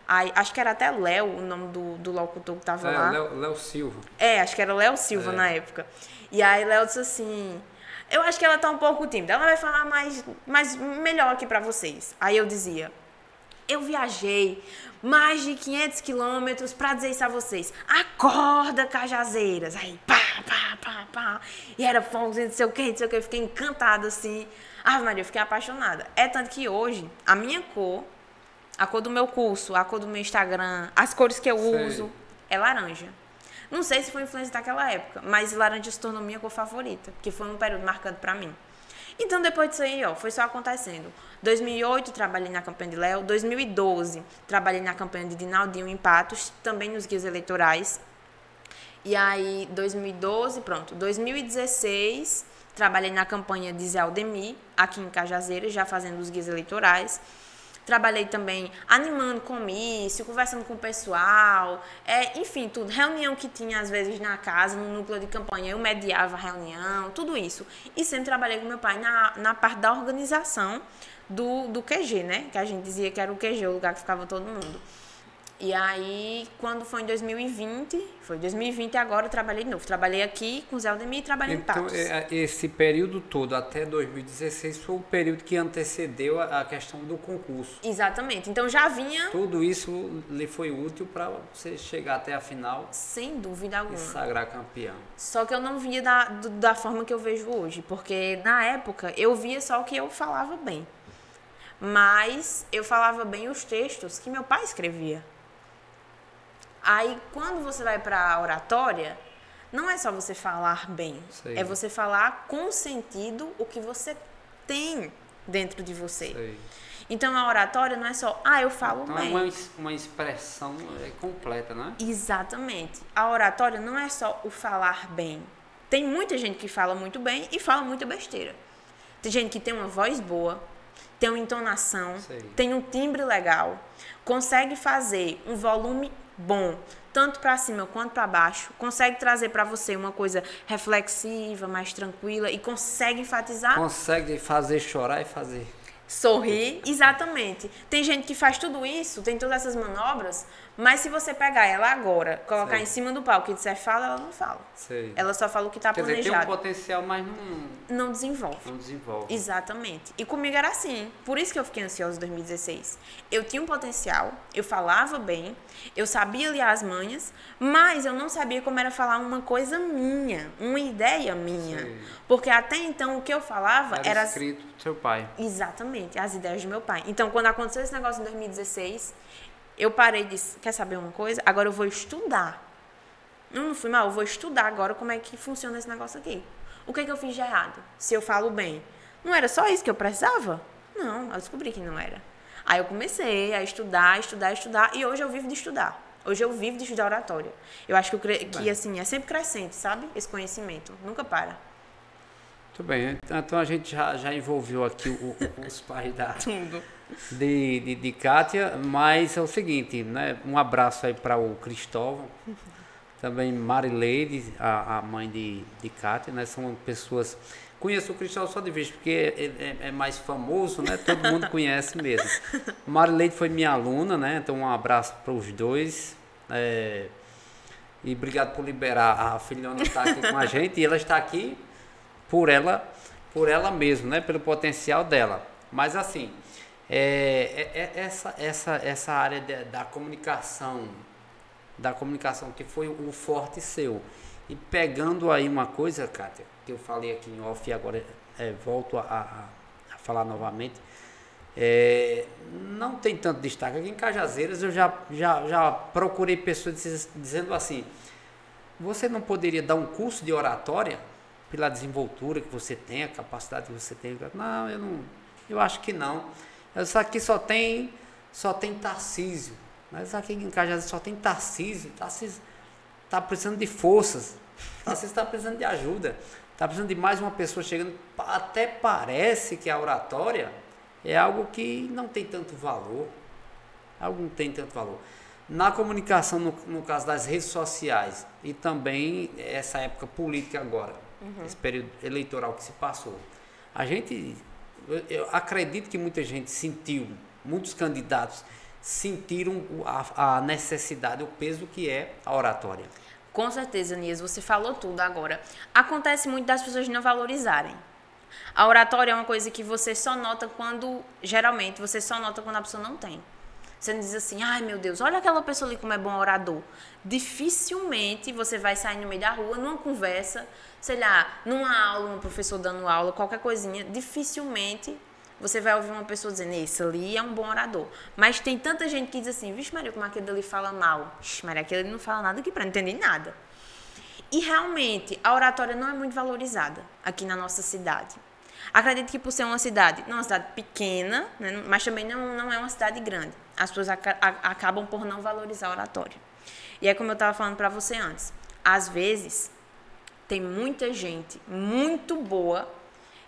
[SPEAKER 2] Aí, acho que era até Léo, o nome do locutor que tava lá.
[SPEAKER 1] Léo Silva.
[SPEAKER 2] Acho que era Léo Silva na época. E aí Léo disse assim, eu acho que ela tá um pouco tímida, ela vai falar mais melhor aqui pra vocês. Aí eu dizia, eu viajei mais de 500 quilômetros pra dizer isso a vocês. Acorda, Cajazeiras. Aí, pá. E era fogo, não sei o que. Eu fiquei encantada, assim. Maria, eu fiquei apaixonada. É tanto que hoje, a minha cor, a cor do meu curso, a cor do meu Instagram, as cores que eu uso, é laranja. Não sei se foi influência daquela época, mas laranja se tornou minha cor favorita, porque foi um período marcante pra mim. Então, depois disso aí, foi só acontecendo. 2008, trabalhei na campanha de Léo. 2012, trabalhei na campanha de Dinaldinho em Patos, também nos guias eleitorais. E aí, 2012, pronto. 2016, trabalhei na campanha de Zé Aldemir, aqui em Cajazeiras, já fazendo os guias eleitorais. Trabalhei também animando comício, conversando com o pessoal, enfim, tudo. Reunião que tinha, às vezes, na casa, no núcleo de campanha, eu mediava a reunião, tudo isso. E sempre trabalhei com meu pai na parte da organização do QG, né? Que a gente dizia que era o QG, o lugar que ficava todo mundo. E aí, quando foi em 2020 agora eu trabalhei de novo. Trabalhei aqui com o Zé Aldemir e trabalhei em Patos.
[SPEAKER 1] Então, esse período todo, até 2016, foi o período que antecedeu a questão do concurso.
[SPEAKER 2] Exatamente. Então, já vinha...
[SPEAKER 1] Tudo isso lhe foi útil para você chegar até a final.
[SPEAKER 2] Sem dúvida alguma.
[SPEAKER 1] E sagrar campeão.
[SPEAKER 2] Só que eu não via da forma que eu vejo hoje. Porque, na época, eu via só o que eu falava bem. Mas eu falava bem os textos que meu pai escrevia. Aí, quando você vai para a oratória, não é só você falar bem.
[SPEAKER 1] Sei.
[SPEAKER 2] É você falar com sentido o que você tem dentro de você.
[SPEAKER 1] Sei.
[SPEAKER 2] Então, a oratória não é só, eu falo
[SPEAKER 1] então,
[SPEAKER 2] bem.
[SPEAKER 1] É uma expressão completa, né?
[SPEAKER 2] Exatamente. A oratória não é só o falar bem. Tem muita gente que fala muito bem e fala muita besteira. Tem gente que tem uma voz boa, tem uma entonação, tem um timbre legal, consegue fazer um volume bom, tanto para cima quanto para baixo, consegue trazer para você uma coisa reflexiva, mais tranquila e consegue enfatizar.
[SPEAKER 1] Consegue fazer chorar e fazer
[SPEAKER 2] Sorrir, exatamente. Tem gente que faz tudo isso, tem todas essas manobras, mas se você pegar ela agora, colocar em cima do palco e disser fala, ela não fala.
[SPEAKER 1] Sei.
[SPEAKER 2] Ela só fala o que está planejado.
[SPEAKER 1] Quer dizer, tem um potencial, mas
[SPEAKER 2] não desenvolve.
[SPEAKER 1] Não desenvolve.
[SPEAKER 2] Exatamente. E comigo era assim. Por isso que eu fiquei ansiosa em 2016. Eu tinha um potencial, eu falava bem, eu sabia ler as manhas, mas eu não sabia como era falar uma coisa minha, uma ideia minha. Sei. Porque até então o que eu falava era
[SPEAKER 1] escrito do seu pai.
[SPEAKER 2] Exatamente, as ideias do meu pai. Então, quando aconteceu esse negócio em 2016, eu parei e disse, quer saber uma coisa? Agora eu vou estudar. Eu não fui mal, eu vou estudar agora como é que funciona esse negócio aqui. O que é que eu fiz de errado? Se eu falo bem. Não era só isso que eu precisava? Não, eu descobri que não era. Aí eu comecei a estudar, e hoje eu vivo de estudar. Hoje eu vivo de estudar oratória. Eu acho que assim, é sempre crescente, sabe? Esse conhecimento. Nunca para.
[SPEAKER 1] Muito bem. Então a gente já envolveu aqui os pais de Kátia, mas é o seguinte, né? Um abraço aí para o Cristóvão, também Marileide, a mãe de Kátia, né? São pessoas... Conheço o Cristóvão só de vista, porque ele é mais famoso, né? Todo mundo conhece mesmo. Marileide foi minha aluna, né? Então um abraço para os dois. E obrigado por liberar a filhona estar aqui com a gente. E ela está aqui por ela mesma, né? Pelo potencial dela. Mas assim, essa área da comunicação que foi o forte seu. E pegando aí uma coisa, Kátia, que eu falei aqui em off e agora volto a falar novamente, não tem tanto destaque. Aqui em Cajazeiras eu já procurei pessoas dizendo assim, você não poderia dar um curso de oratória pela desenvoltura que você tem, a capacidade que você tem? Não, eu acho que não. Isso aqui só tem Tarcísio. Mas aqui em Cajazeiras só tem Tarcísio. Tarcísio está precisando de forças. Tarcísio está precisando de ajuda. Está precisando de mais uma pessoa chegando. Até parece que a oratória é algo que não tem tanto valor. Algo não tem tanto valor. Na comunicação, no caso das redes sociais, e também essa época política agora, esse período eleitoral que se passou, eu acredito que muita gente sentiu, muitos candidatos sentiram a necessidade, o peso que é a oratória.
[SPEAKER 2] Com certeza, Nias, você falou tudo agora. Acontece muito das pessoas não valorizarem. A oratória é uma coisa que você só nota geralmente, você só nota quando a pessoa não tem. Você não diz assim, ai meu Deus, olha aquela pessoa ali como é bom orador. Dificilmente você vai sair no meio da rua, numa conversa, sei lá, numa aula, um professor dando aula, qualquer coisinha, dificilmente você vai ouvir uma pessoa dizendo, esse ali é um bom orador. Mas tem tanta gente que diz assim, vixe Maria, como aquele ali fala mal. Vixe Maria, aquele ali não fala nada aqui pra não entender nada. E realmente, a oratória não é muito valorizada aqui na nossa cidade. Acredito que por ser uma cidade pequena, né, mas também não é uma cidade grande, as pessoas acabam por não valorizar a oratória. E é como eu estava falando para você antes, às vezes tem muita gente muito boa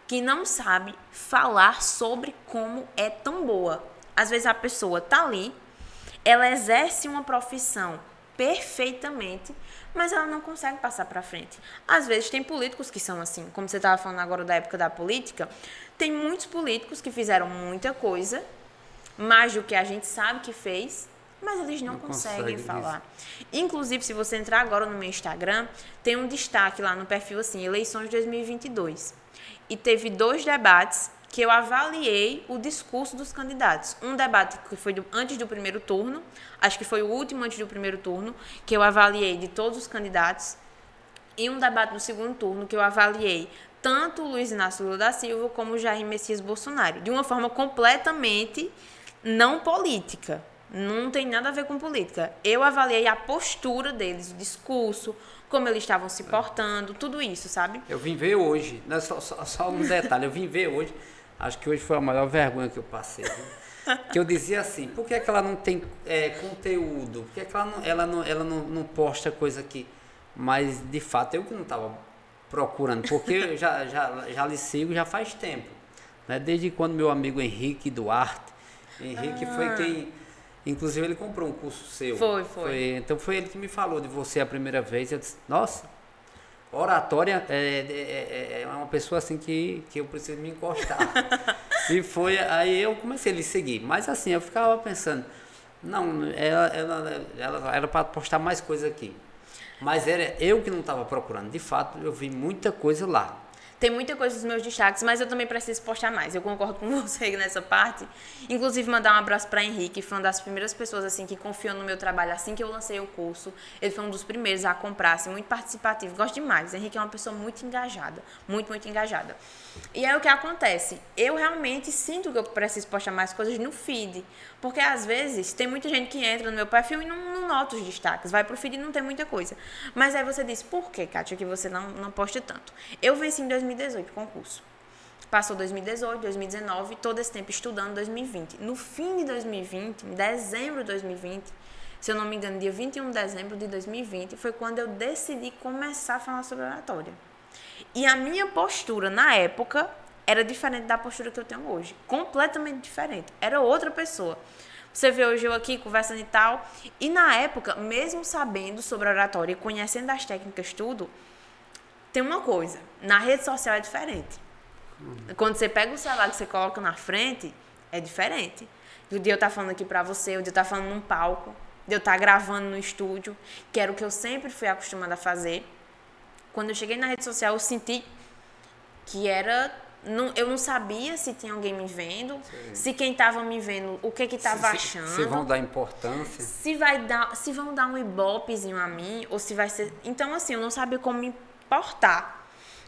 [SPEAKER 2] que não sabe falar sobre como é tão boa. Às vezes a pessoa está ali, ela exerce uma profissão perfeitamente, mas ela não consegue passar para frente. Às vezes tem políticos que são assim, como você estava falando agora da época da política, tem muitos políticos que fizeram muita coisa, mais do que a gente sabe que fez, mas eles não conseguem falar. Isso. Inclusive, se você entrar agora no meu Instagram, tem um destaque lá no perfil assim, eleições 2022. E teve 2 debates que eu avaliei o discurso dos candidatos. Um debate que foi antes do primeiro turno, acho que foi o último antes do primeiro turno, que eu avaliei de todos os candidatos, e um debate no segundo turno que eu avaliei tanto o Luiz Inácio Lula da Silva como o Jair Messias Bolsonaro, de uma forma completamente não política. Não tem nada a ver com política. Eu avaliei a postura deles, o discurso, como eles estavam se portando, tudo isso, sabe?
[SPEAKER 1] Eu vim ver hoje, né? Só um detalhe, eu vim ver hoje, acho que hoje foi a maior vergonha que eu passei. Viu? Que eu dizia assim, por que ela não tem conteúdo? Por que ela não posta coisa aqui? Mas, de fato, eu que não estava procurando, porque eu já lhe sigo já faz tempo. Né? Desde quando meu amigo Henrique Duarte, foi quem... Inclusive, ele comprou um curso seu. Então, foi ele que me falou de você a primeira vez. Eu disse, nossa, oratória é uma pessoa assim que eu preciso me encostar. E foi, aí eu comecei a lhe seguir. Mas assim, eu ficava pensando, não, ela era para postar mais coisa aqui. Mas era eu que não estava procurando. De fato, eu vi muita coisa lá.
[SPEAKER 2] Tem muita coisa dos meus destaques, mas eu também preciso postar mais. Eu concordo com você nessa parte. Inclusive, mandar um abraço para Henrique, foi uma das primeiras pessoas assim que confiou no meu trabalho assim que eu lancei o curso. Ele foi um dos primeiros a comprar, assim, muito participativo. Gosto demais. Henrique é uma pessoa muito engajada, muito engajada. E aí o que acontece? Eu realmente sinto que eu preciso postar mais coisas no feed. Porque às vezes tem muita gente que entra no meu perfil e não nota os destaques. Vai pro feed e não tem muita coisa. Mas aí você diz, por que, Kátia, que você não posta tanto? Eu venci em 2018 o concurso. Passou 2018, 2019, todo esse tempo estudando 2020. No fim de 2020, em dezembro de 2020, se eu não me engano, dia 21 de dezembro de 2020, foi quando eu decidi começar a falar sobre oratória. E a minha postura na época era diferente da postura que eu tenho hoje. Completamente diferente. Era outra pessoa. Você vê hoje eu aqui conversando e tal. E na época, mesmo sabendo sobre oratória e conhecendo as técnicas tudo, tem uma coisa. Na rede social é diferente. Quando você pega o celular que você coloca na frente, é diferente. Do dia eu estar falando aqui pra você, o dia eu estar falando num palco, de eu estar gravando no estúdio, que era o que eu sempre fui acostumada a fazer. Quando eu cheguei na rede social, eu senti que era... eu não sabia se tinha alguém me vendo, sim, se quem estava me vendo, o que estava achando.
[SPEAKER 1] Se vão dar importância.
[SPEAKER 2] Se vão dar um ibopezinho a mim, ou se vai ser... Então, assim, eu não sabia como me portar.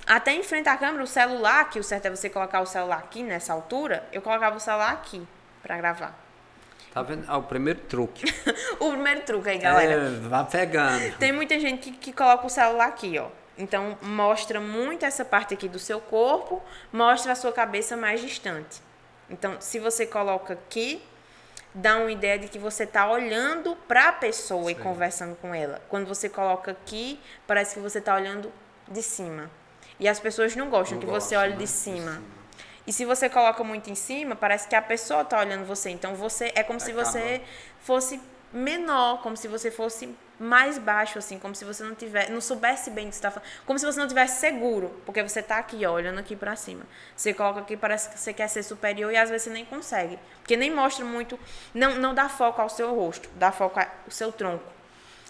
[SPEAKER 2] Até em frente à câmera, o celular, que o certo é você colocar o celular aqui, nessa altura, eu colocava o celular aqui, para gravar.
[SPEAKER 1] Tá vendo? O primeiro truque.
[SPEAKER 2] O primeiro truque aí, galera.
[SPEAKER 1] Vai pegando.
[SPEAKER 2] Tem muita gente que coloca o celular aqui, ó. Então, mostra muito essa parte aqui do seu corpo, mostra a sua cabeça mais distante. Então, se você coloca aqui, dá uma ideia de que você está olhando para a pessoa, sim, e conversando com ela. Quando você coloca aqui, parece que você está olhando de cima. E as pessoas não gostam que você olhe de cima. E se você coloca muito em cima, parece que a pessoa está olhando você. Então, você é como se você fosse menor, como se você fosse mais baixo, assim, como se você não soubesse bem o que você está falando, como se você não tivesse seguro, porque você está aqui, ó, olhando aqui para cima. Você coloca aqui, parece que você quer ser superior e às vezes você nem consegue, porque nem mostra muito, não dá foco ao seu rosto, dá foco ao seu tronco.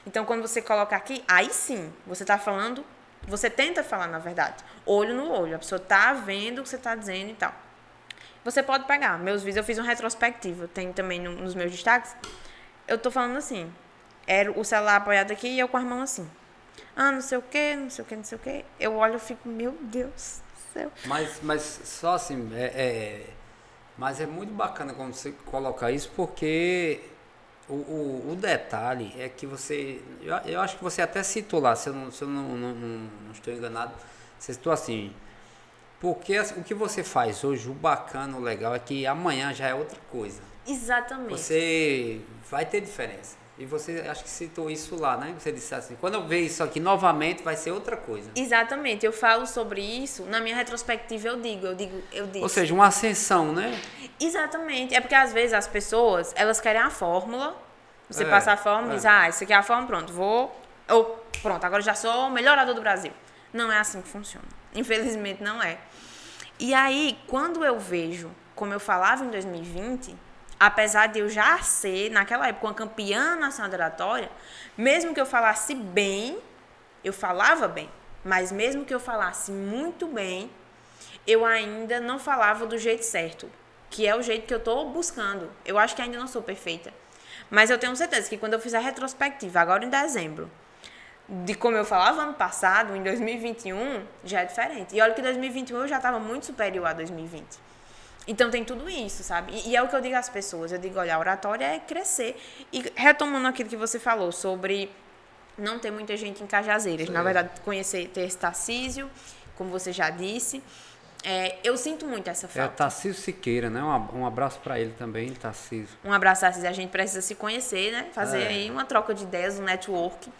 [SPEAKER 2] Então, quando você coloca aqui, aí sim, você está falando, você tenta falar, na verdade, olho no olho, a pessoa está vendo o que você está dizendo e tal. Você pode pegar, meus vídeos, eu fiz uma retrospectiva, tem também nos meus destaques, eu tô falando assim, era o celular apoiado aqui e eu com as mãos assim. Não sei o quê, não sei o quê, não sei o quê. Eu olho e fico, meu Deus do céu.
[SPEAKER 1] Mas só assim, mas é muito bacana quando você coloca isso, porque o detalhe é que você, eu acho que você até citou lá, se eu não estou enganado, você citou assim, porque o que você faz hoje, o bacana, o legal é que amanhã já é outra coisa.
[SPEAKER 2] Exatamente.
[SPEAKER 1] Você vai ter diferença. E você, acho que citou isso lá, né? Você disse assim, quando eu ver isso aqui novamente, vai ser outra coisa.
[SPEAKER 2] Exatamente. Eu falo sobre isso, na minha retrospectiva eu disse.
[SPEAKER 1] Ou seja, uma ascensão, né?
[SPEAKER 2] Exatamente. É porque às vezes as pessoas, elas querem a fórmula, você passa a fórmula e diz, isso aqui é a fórmula, pronto, pronto, agora já sou o melhor orador do Brasil. Não é assim que funciona. Infelizmente não é. E aí, quando eu vejo, como eu falava em 2020... apesar de eu já ser, naquela época, uma campeã nacional de oratória, mesmo que eu falasse bem, eu falava bem, mas mesmo que eu falasse muito bem, eu ainda não falava do jeito certo, que é o jeito que eu estou buscando. Eu acho que ainda não sou perfeita, mas eu tenho certeza que quando eu fizer a retrospectiva, agora em dezembro, de como eu falava ano passado, em 2021, já é diferente. E olha que em 2021 eu já estava muito superior a 2020. Então, tem tudo isso, sabe? E é o que eu digo às pessoas. Eu digo, olha, a oratória é crescer. E retomando aquilo que você falou sobre não ter muita gente em Cajazeiras. Na verdade, ter esse Tarcísio, como você já disse. Eu sinto muito essa falta.
[SPEAKER 1] É Tarcísio Siqueira, né? Um abraço para ele também, Tarcísio.
[SPEAKER 2] Um abraço, Tarcísio. A gente precisa se conhecer, né? Fazer aí uma troca de ideias, um network.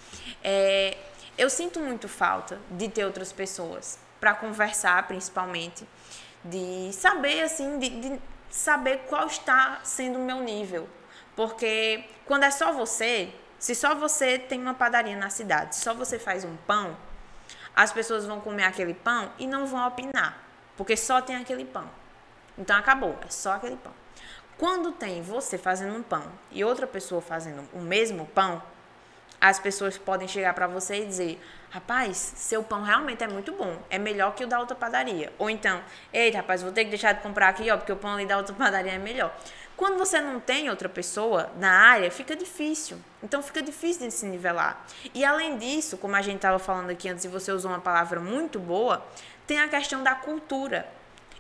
[SPEAKER 2] Eu sinto muito falta de ter outras pessoas para conversar, principalmente. De saber, assim, de saber qual está sendo o meu nível. Porque quando é só você, se só você tem uma padaria na cidade, se só você faz um pão, as pessoas vão comer aquele pão e não vão opinar, porque só tem aquele pão. Então acabou, é só aquele pão. Quando tem você fazendo um pão e outra pessoa fazendo o mesmo pão, as pessoas podem chegar para você e dizer: rapaz, seu pão realmente é muito bom, é melhor que o da outra padaria. Ou então: eita, rapaz, vou ter que deixar de comprar aqui, ó, porque o pão ali da outra padaria é melhor. Quando você não tem outra pessoa na área, fica difícil. Então fica difícil de se nivelar. E além disso, como a gente estava falando aqui antes e você usou uma palavra muito boa, tem a questão da cultura.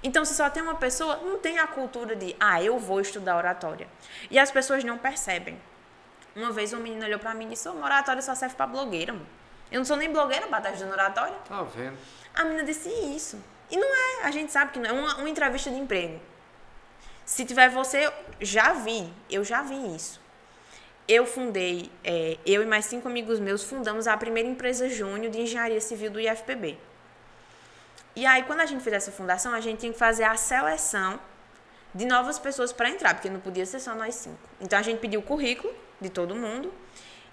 [SPEAKER 2] Então, se só tem uma pessoa, não tem a cultura de, eu vou estudar oratória. E as pessoas não percebem. Uma vez um menino olhou pra mim e disse: uma oratória só serve pra blogueira, mano. Eu não sou nem blogueira pra estar estudando oratória.
[SPEAKER 1] Tá vendo?
[SPEAKER 2] A menina disse isso. E não é, a gente sabe que não é uma entrevista de emprego. Se tiver você, eu já vi isso. Eu fundei, eu e mais 5 amigos meus fundamos a primeira empresa júnior de engenharia civil do IFPB. E aí, quando a gente fez essa fundação, a gente tinha que fazer a seleção de novas pessoas para entrar, porque não podia ser só nós 5. Então, a gente pediu o currículo de todo mundo.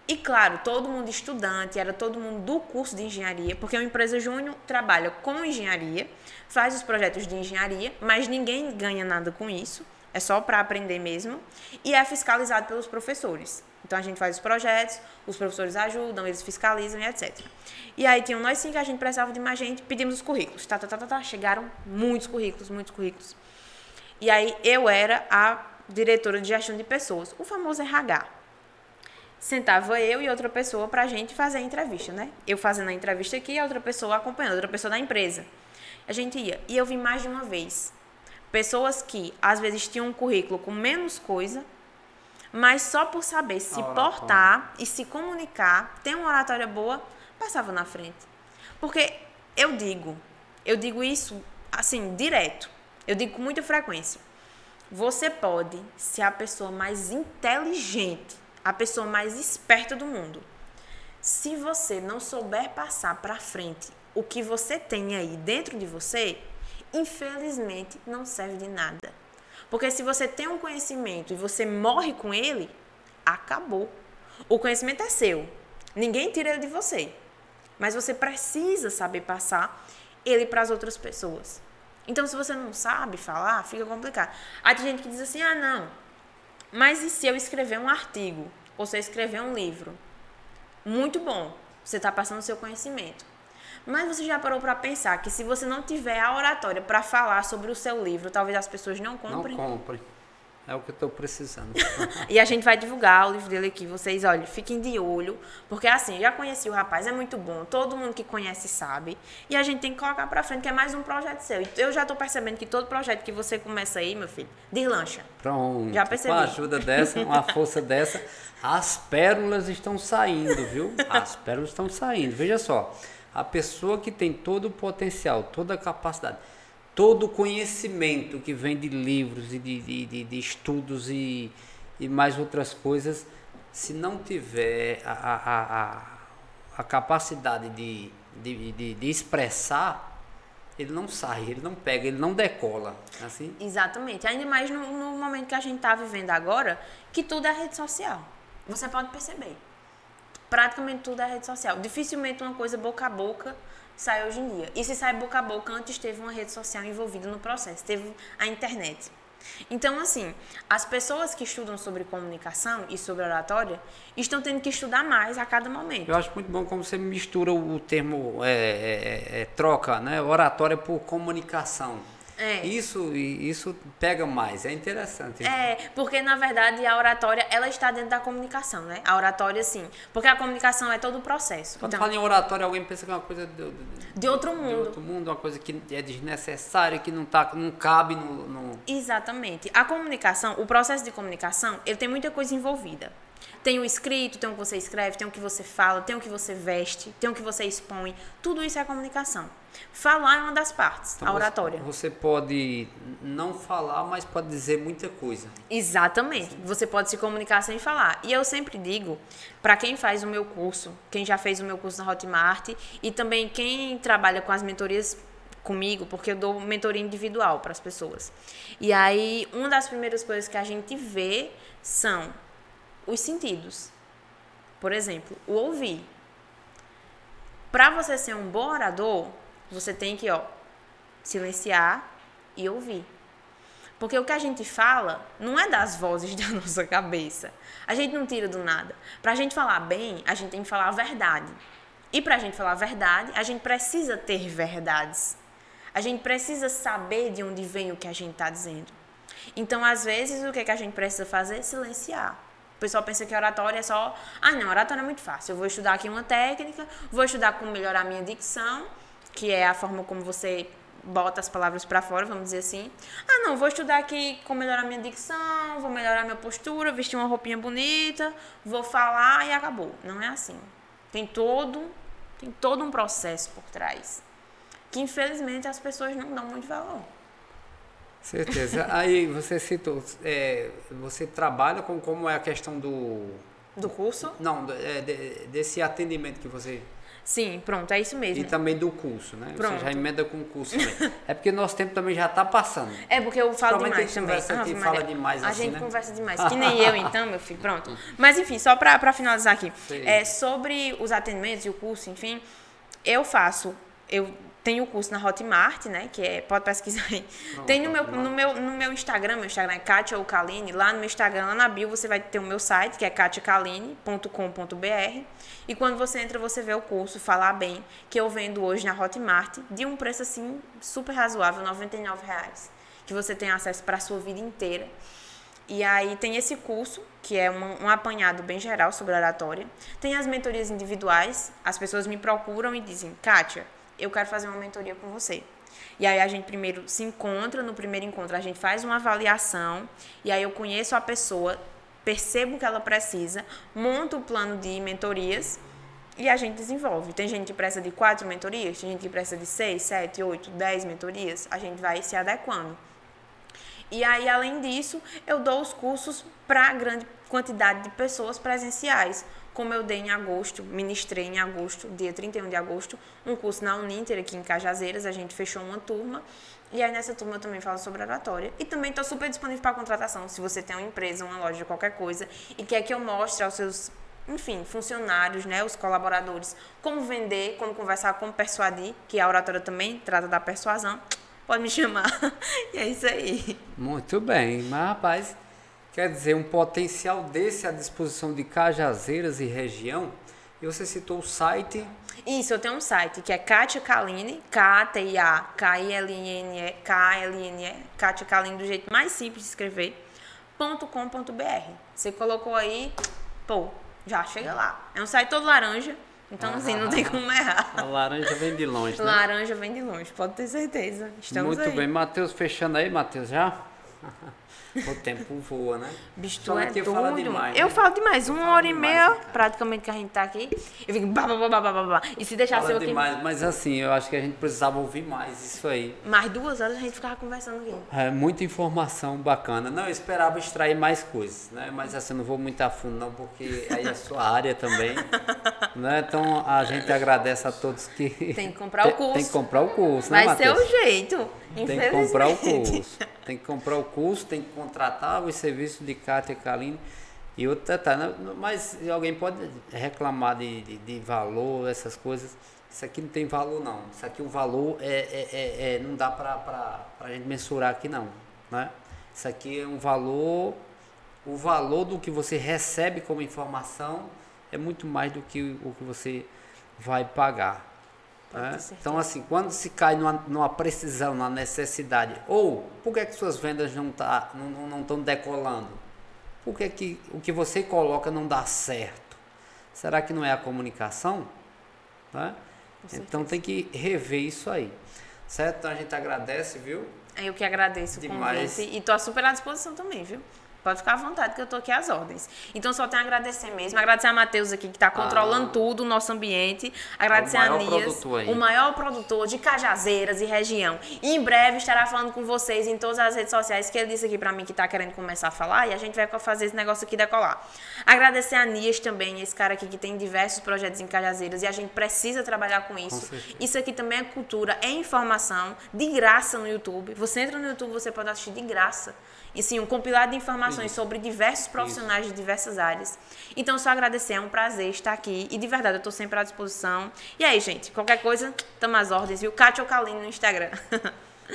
[SPEAKER 2] E, claro, todo mundo estudante, era todo mundo do curso de engenharia, porque uma empresa júnior trabalha com engenharia, faz os projetos de engenharia, mas ninguém ganha nada com isso, é só para aprender mesmo, e é fiscalizado pelos professores. Então, a gente faz os projetos, os professores ajudam, eles fiscalizam e etc. E aí, tinham nós 5, a gente precisava de mais gente, pedimos os currículos. Chegaram muitos currículos. E aí, eu era a diretora de gestão de pessoas, o famoso RH. Sentava eu e outra pessoa pra gente fazer a entrevista, né? Eu fazendo a entrevista aqui e a outra pessoa acompanhando, outra pessoa da empresa. A gente ia. E eu vi mais de uma vez pessoas que, às vezes, tinham um currículo com menos coisa, mas só por saber se portar e se comunicar, ter uma oratória boa, passava na frente. Porque eu digo isso, assim, direto. Eu digo com muita frequência. Você pode ser a pessoa mais inteligente, a pessoa mais esperta do mundo. Se você não souber passar para frente o que você tem aí dentro de você, infelizmente não serve de nada. Porque se você tem um conhecimento e você morre com ele, acabou. O conhecimento é seu. Ninguém tira ele de você. Mas você precisa saber passar ele para as outras pessoas. Então, se você não sabe falar, fica complicado. Aí tem gente que diz assim: não, mas e se eu escrever um artigo? Ou se eu escrever um livro? Muito bom, você está passando o seu conhecimento. Mas você já parou para pensar que se você não tiver a oratória para falar sobre o seu livro, talvez as pessoas não comprem?
[SPEAKER 1] Não comprem. É o que eu estou precisando.
[SPEAKER 2] E a gente vai divulgar o livro dele aqui. Vocês, olha, fiquem de olho. Porque assim, já conheci o rapaz, é muito bom. Todo mundo que conhece sabe. E a gente tem que colocar pra frente, que é mais um projeto seu. Eu já tô percebendo que todo projeto que você começa aí, meu filho, deslancha.
[SPEAKER 1] Pronto.
[SPEAKER 2] Já percebi.
[SPEAKER 1] Com a ajuda dessa, uma força dessa, as pérolas estão saindo, viu? As pérolas estão saindo. Veja só, a pessoa que tem todo o potencial, toda a capacidade, todo o conhecimento que vem de livros e de estudos e mais outras coisas, se não tiver a capacidade de expressar, ele não sai, ele não pega, ele não decola. Assim?
[SPEAKER 2] Exatamente. Ainda mais no momento que a gente está vivendo agora, que tudo é rede social. Você pode perceber. Praticamente tudo é rede social. Dificilmente uma coisa boca a boca sai hoje em dia. E se sai boca a boca, antes teve uma rede social envolvida no processo, teve a internet. Então, assim, as pessoas que estudam sobre comunicação e sobre oratória estão tendo que estudar mais a cada momento.
[SPEAKER 1] Eu acho muito bom como você mistura o termo troca, né? Oratória por comunicação. Isso pega mais, é interessante.
[SPEAKER 2] Porque na verdade a oratória, ela está dentro da comunicação, né? A oratória, sim, porque a comunicação é todo o processo.
[SPEAKER 1] Quando fala em oratória, alguém pensa que é uma coisa
[SPEAKER 2] de outro mundo.
[SPEAKER 1] De outro mundo, uma coisa que é desnecessária, que não cabe no...
[SPEAKER 2] Exatamente. A comunicação, o processo de comunicação, ele tem muita coisa envolvida. Tem o escrito, tem o que você escreve, tem o que você fala, tem o que você veste, tem o que você expõe. Tudo isso é comunicação. Falar é uma das partes, então, a oratória.
[SPEAKER 1] Você pode não falar, mas pode dizer muita coisa.
[SPEAKER 2] Exatamente. Você pode se comunicar sem falar. E eu sempre digo, para quem faz o meu curso, quem já fez o meu curso na Hotmart e também quem trabalha com as mentorias comigo, porque eu dou mentoria individual para as pessoas. E aí, uma das primeiras coisas que a gente vê são os sentidos. Por exemplo, o ouvir. Para você ser um bom orador, você tem que, silenciar e ouvir. Porque o que a gente fala não é das vozes da nossa cabeça. A gente não tira do nada. Para a gente falar bem, a gente tem que falar a verdade. E para a gente falar a verdade, a gente precisa ter verdades. A gente precisa saber de onde vem o que a gente está dizendo. Então, às vezes, o que a gente precisa fazer? Silenciar. O pessoal pensa que oratória é só... Ah, não, oratória é muito fácil. Eu vou estudar aqui uma técnica, vou estudar como melhorar a minha dicção, que é a forma como você bota as palavras para fora, vamos dizer assim. Ah, não, vou estudar aqui como melhorar a minha dicção, vou melhorar a minha postura, vestir uma roupinha bonita, vou falar e acabou. Não é assim. Tem todo um processo por trás, que infelizmente as pessoas não dão muito valor.
[SPEAKER 1] Certeza. Aí você citou, você trabalha com como é a questão
[SPEAKER 2] do curso?
[SPEAKER 1] Não, desse atendimento que você...
[SPEAKER 2] Sim, pronto, é isso mesmo.
[SPEAKER 1] E também do curso, né?
[SPEAKER 2] Pronto.
[SPEAKER 1] Você já emenda com o curso também. É porque nosso tempo também já está passando.
[SPEAKER 2] É porque eu falo demais também.
[SPEAKER 1] A gente fala demais assim,
[SPEAKER 2] A gente
[SPEAKER 1] né?
[SPEAKER 2] conversa demais. Que nem eu, então, meu filho. Pronto. Mas, enfim, só para finalizar aqui. Sobre os atendimentos e o curso, enfim, eu tenho o curso na Hotmart, né? Que pode pesquisar aí. Pronto, tem no meu Instagram, é Kátia ou Kaline. Lá no meu Instagram, lá na bio, você vai ter o meu site, que é katiakaline.com.br. E quando você entra, você vê o curso Falar Bem, que eu vendo hoje na Hotmart, de um preço assim super razoável, R$99, que você tem acesso para a sua vida inteira. E aí tem esse curso, que é um apanhado bem geral sobre oratória. Tem as mentorias individuais, as pessoas me procuram e dizem, Kátia, eu quero fazer uma mentoria com você. E aí a gente primeiro se encontra, no primeiro encontro a gente faz uma avaliação, e aí eu conheço a pessoa, percebo o que ela precisa, monto o plano de mentorias e a gente desenvolve. Tem gente que precisa de 4 mentorias, tem gente que precisa de 6, 7, 8, 10 mentorias, a gente vai se adequando. E aí, além disso, eu dou os cursos para grande quantidade de pessoas presenciais. Como eu dei em agosto, ministrei em agosto, dia 31 de agosto, um curso na Uninter aqui em Cajazeiras, a gente fechou uma turma. E aí, nessa turma, eu também falo sobre oratória. E também estou super disponível para contratação. Se você tem uma empresa, uma loja, qualquer coisa, e quer que eu mostre aos seus, enfim, funcionários, né, os colaboradores, como vender, como conversar, como persuadir, que a oratória também trata da persuasão, pode me chamar. E é isso aí.
[SPEAKER 1] Muito bem. Mas, rapaz, quer dizer, um potencial desse à disposição de Cajazeiras e região. E você citou o site...
[SPEAKER 2] Isso, eu tenho um site que é Kátia Kaline, K-A-T-I-A-K-I-L-N-E, K-L-N-E, Kátia Kaline, do jeito mais simples de escrever, .com.br. Você colocou aí, já chega lá. É um site todo laranja, então assim, não tem como errar.
[SPEAKER 1] A laranja vem de longe, né?
[SPEAKER 2] Laranja vem de longe, pode ter certeza. Estamos
[SPEAKER 1] Muito
[SPEAKER 2] aí.
[SPEAKER 1] bem. Matheus, fechando aí, Matheus, já? O tempo voa, né?
[SPEAKER 2] Bicho, tu é doido.
[SPEAKER 1] Fala demais,
[SPEAKER 2] eu
[SPEAKER 1] né?
[SPEAKER 2] falo demais. Uma hora e meia, praticamente, que a gente tá aqui. Eu fico... E se deixar
[SPEAKER 1] Fala
[SPEAKER 2] aqui...
[SPEAKER 1] demais, mas assim, eu acho que a gente precisava ouvir mais isso aí.
[SPEAKER 2] Mais 2 horas a gente ficava conversando aqui.
[SPEAKER 1] É, muita informação bacana. Não, eu esperava extrair mais coisas, né? Mas assim, não vou muito a fundo não, porque aí é a sua área também, né? Então, a gente agradece a todos que...
[SPEAKER 2] Tem que comprar o curso.
[SPEAKER 1] Tem que comprar o curso, né,
[SPEAKER 2] Vai ser
[SPEAKER 1] Matheus?
[SPEAKER 2] o jeito,
[SPEAKER 1] Tem que comprar o curso. Tem que comprar o curso, tem que contratar os serviços de Kátia Kaline. E outro detalhe, mas alguém pode reclamar de valor, essas coisas. Isso aqui não tem valor, não. Isso aqui o valor não dá para a gente mensurar aqui, não, né? Isso aqui é um valor, o valor do que você recebe como informação é muito mais do que o que você vai pagar. Né? Então, assim, quando se cai numa precisão, na necessidade, ou por que suas vendas não estão decolando? Por que o que você coloca não dá certo? Será que não é a comunicação? Né? Então tem que rever isso aí. Certo? Então a gente agradece, viu?
[SPEAKER 2] Eu que agradeço o convite e estou super à disposição também, viu? Pode ficar à vontade que eu tô aqui às ordens. Então só tenho a agradecer mesmo. Agradecer a Matheus aqui que está controlando tudo, o nosso ambiente. Agradecer a Nias, o maior produtor de Cajazeiras e região. E em breve estará falando com vocês em todas as redes sociais, que ele disse aqui para mim que está querendo começar a falar, e a gente vai fazer esse negócio aqui decolar. Agradecer a Nias também, esse cara aqui que tem diversos projetos em Cajazeiras, e a gente precisa trabalhar com isso. Isso aqui também é cultura, é informação, de graça no YouTube. Você entra no YouTube, você pode assistir de graça. E sim, um compilado de informações sobre diversos profissionais de diversas áreas. Então, só agradecer, é um prazer estar aqui. E de verdade, eu estou sempre à disposição. E aí, gente, qualquer coisa, estamos às ordens, viu? Kátia Kaline no Instagram.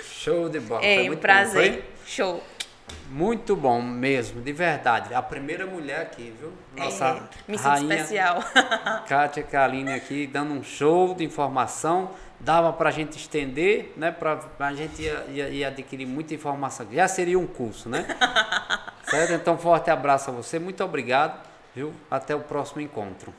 [SPEAKER 1] Show de bola.
[SPEAKER 2] É um prazer. Show.
[SPEAKER 1] Muito bom mesmo, de verdade. A primeira mulher aqui, viu? Nossa
[SPEAKER 2] missão
[SPEAKER 1] rainha
[SPEAKER 2] especial.
[SPEAKER 1] Kátia Kaline aqui dando um show de informação. Dava para a gente estender, né? A gente ia adquirir muita informação. Já seria um curso, né? Certo? Então, forte abraço a você. Muito obrigado, viu? Até o próximo encontro.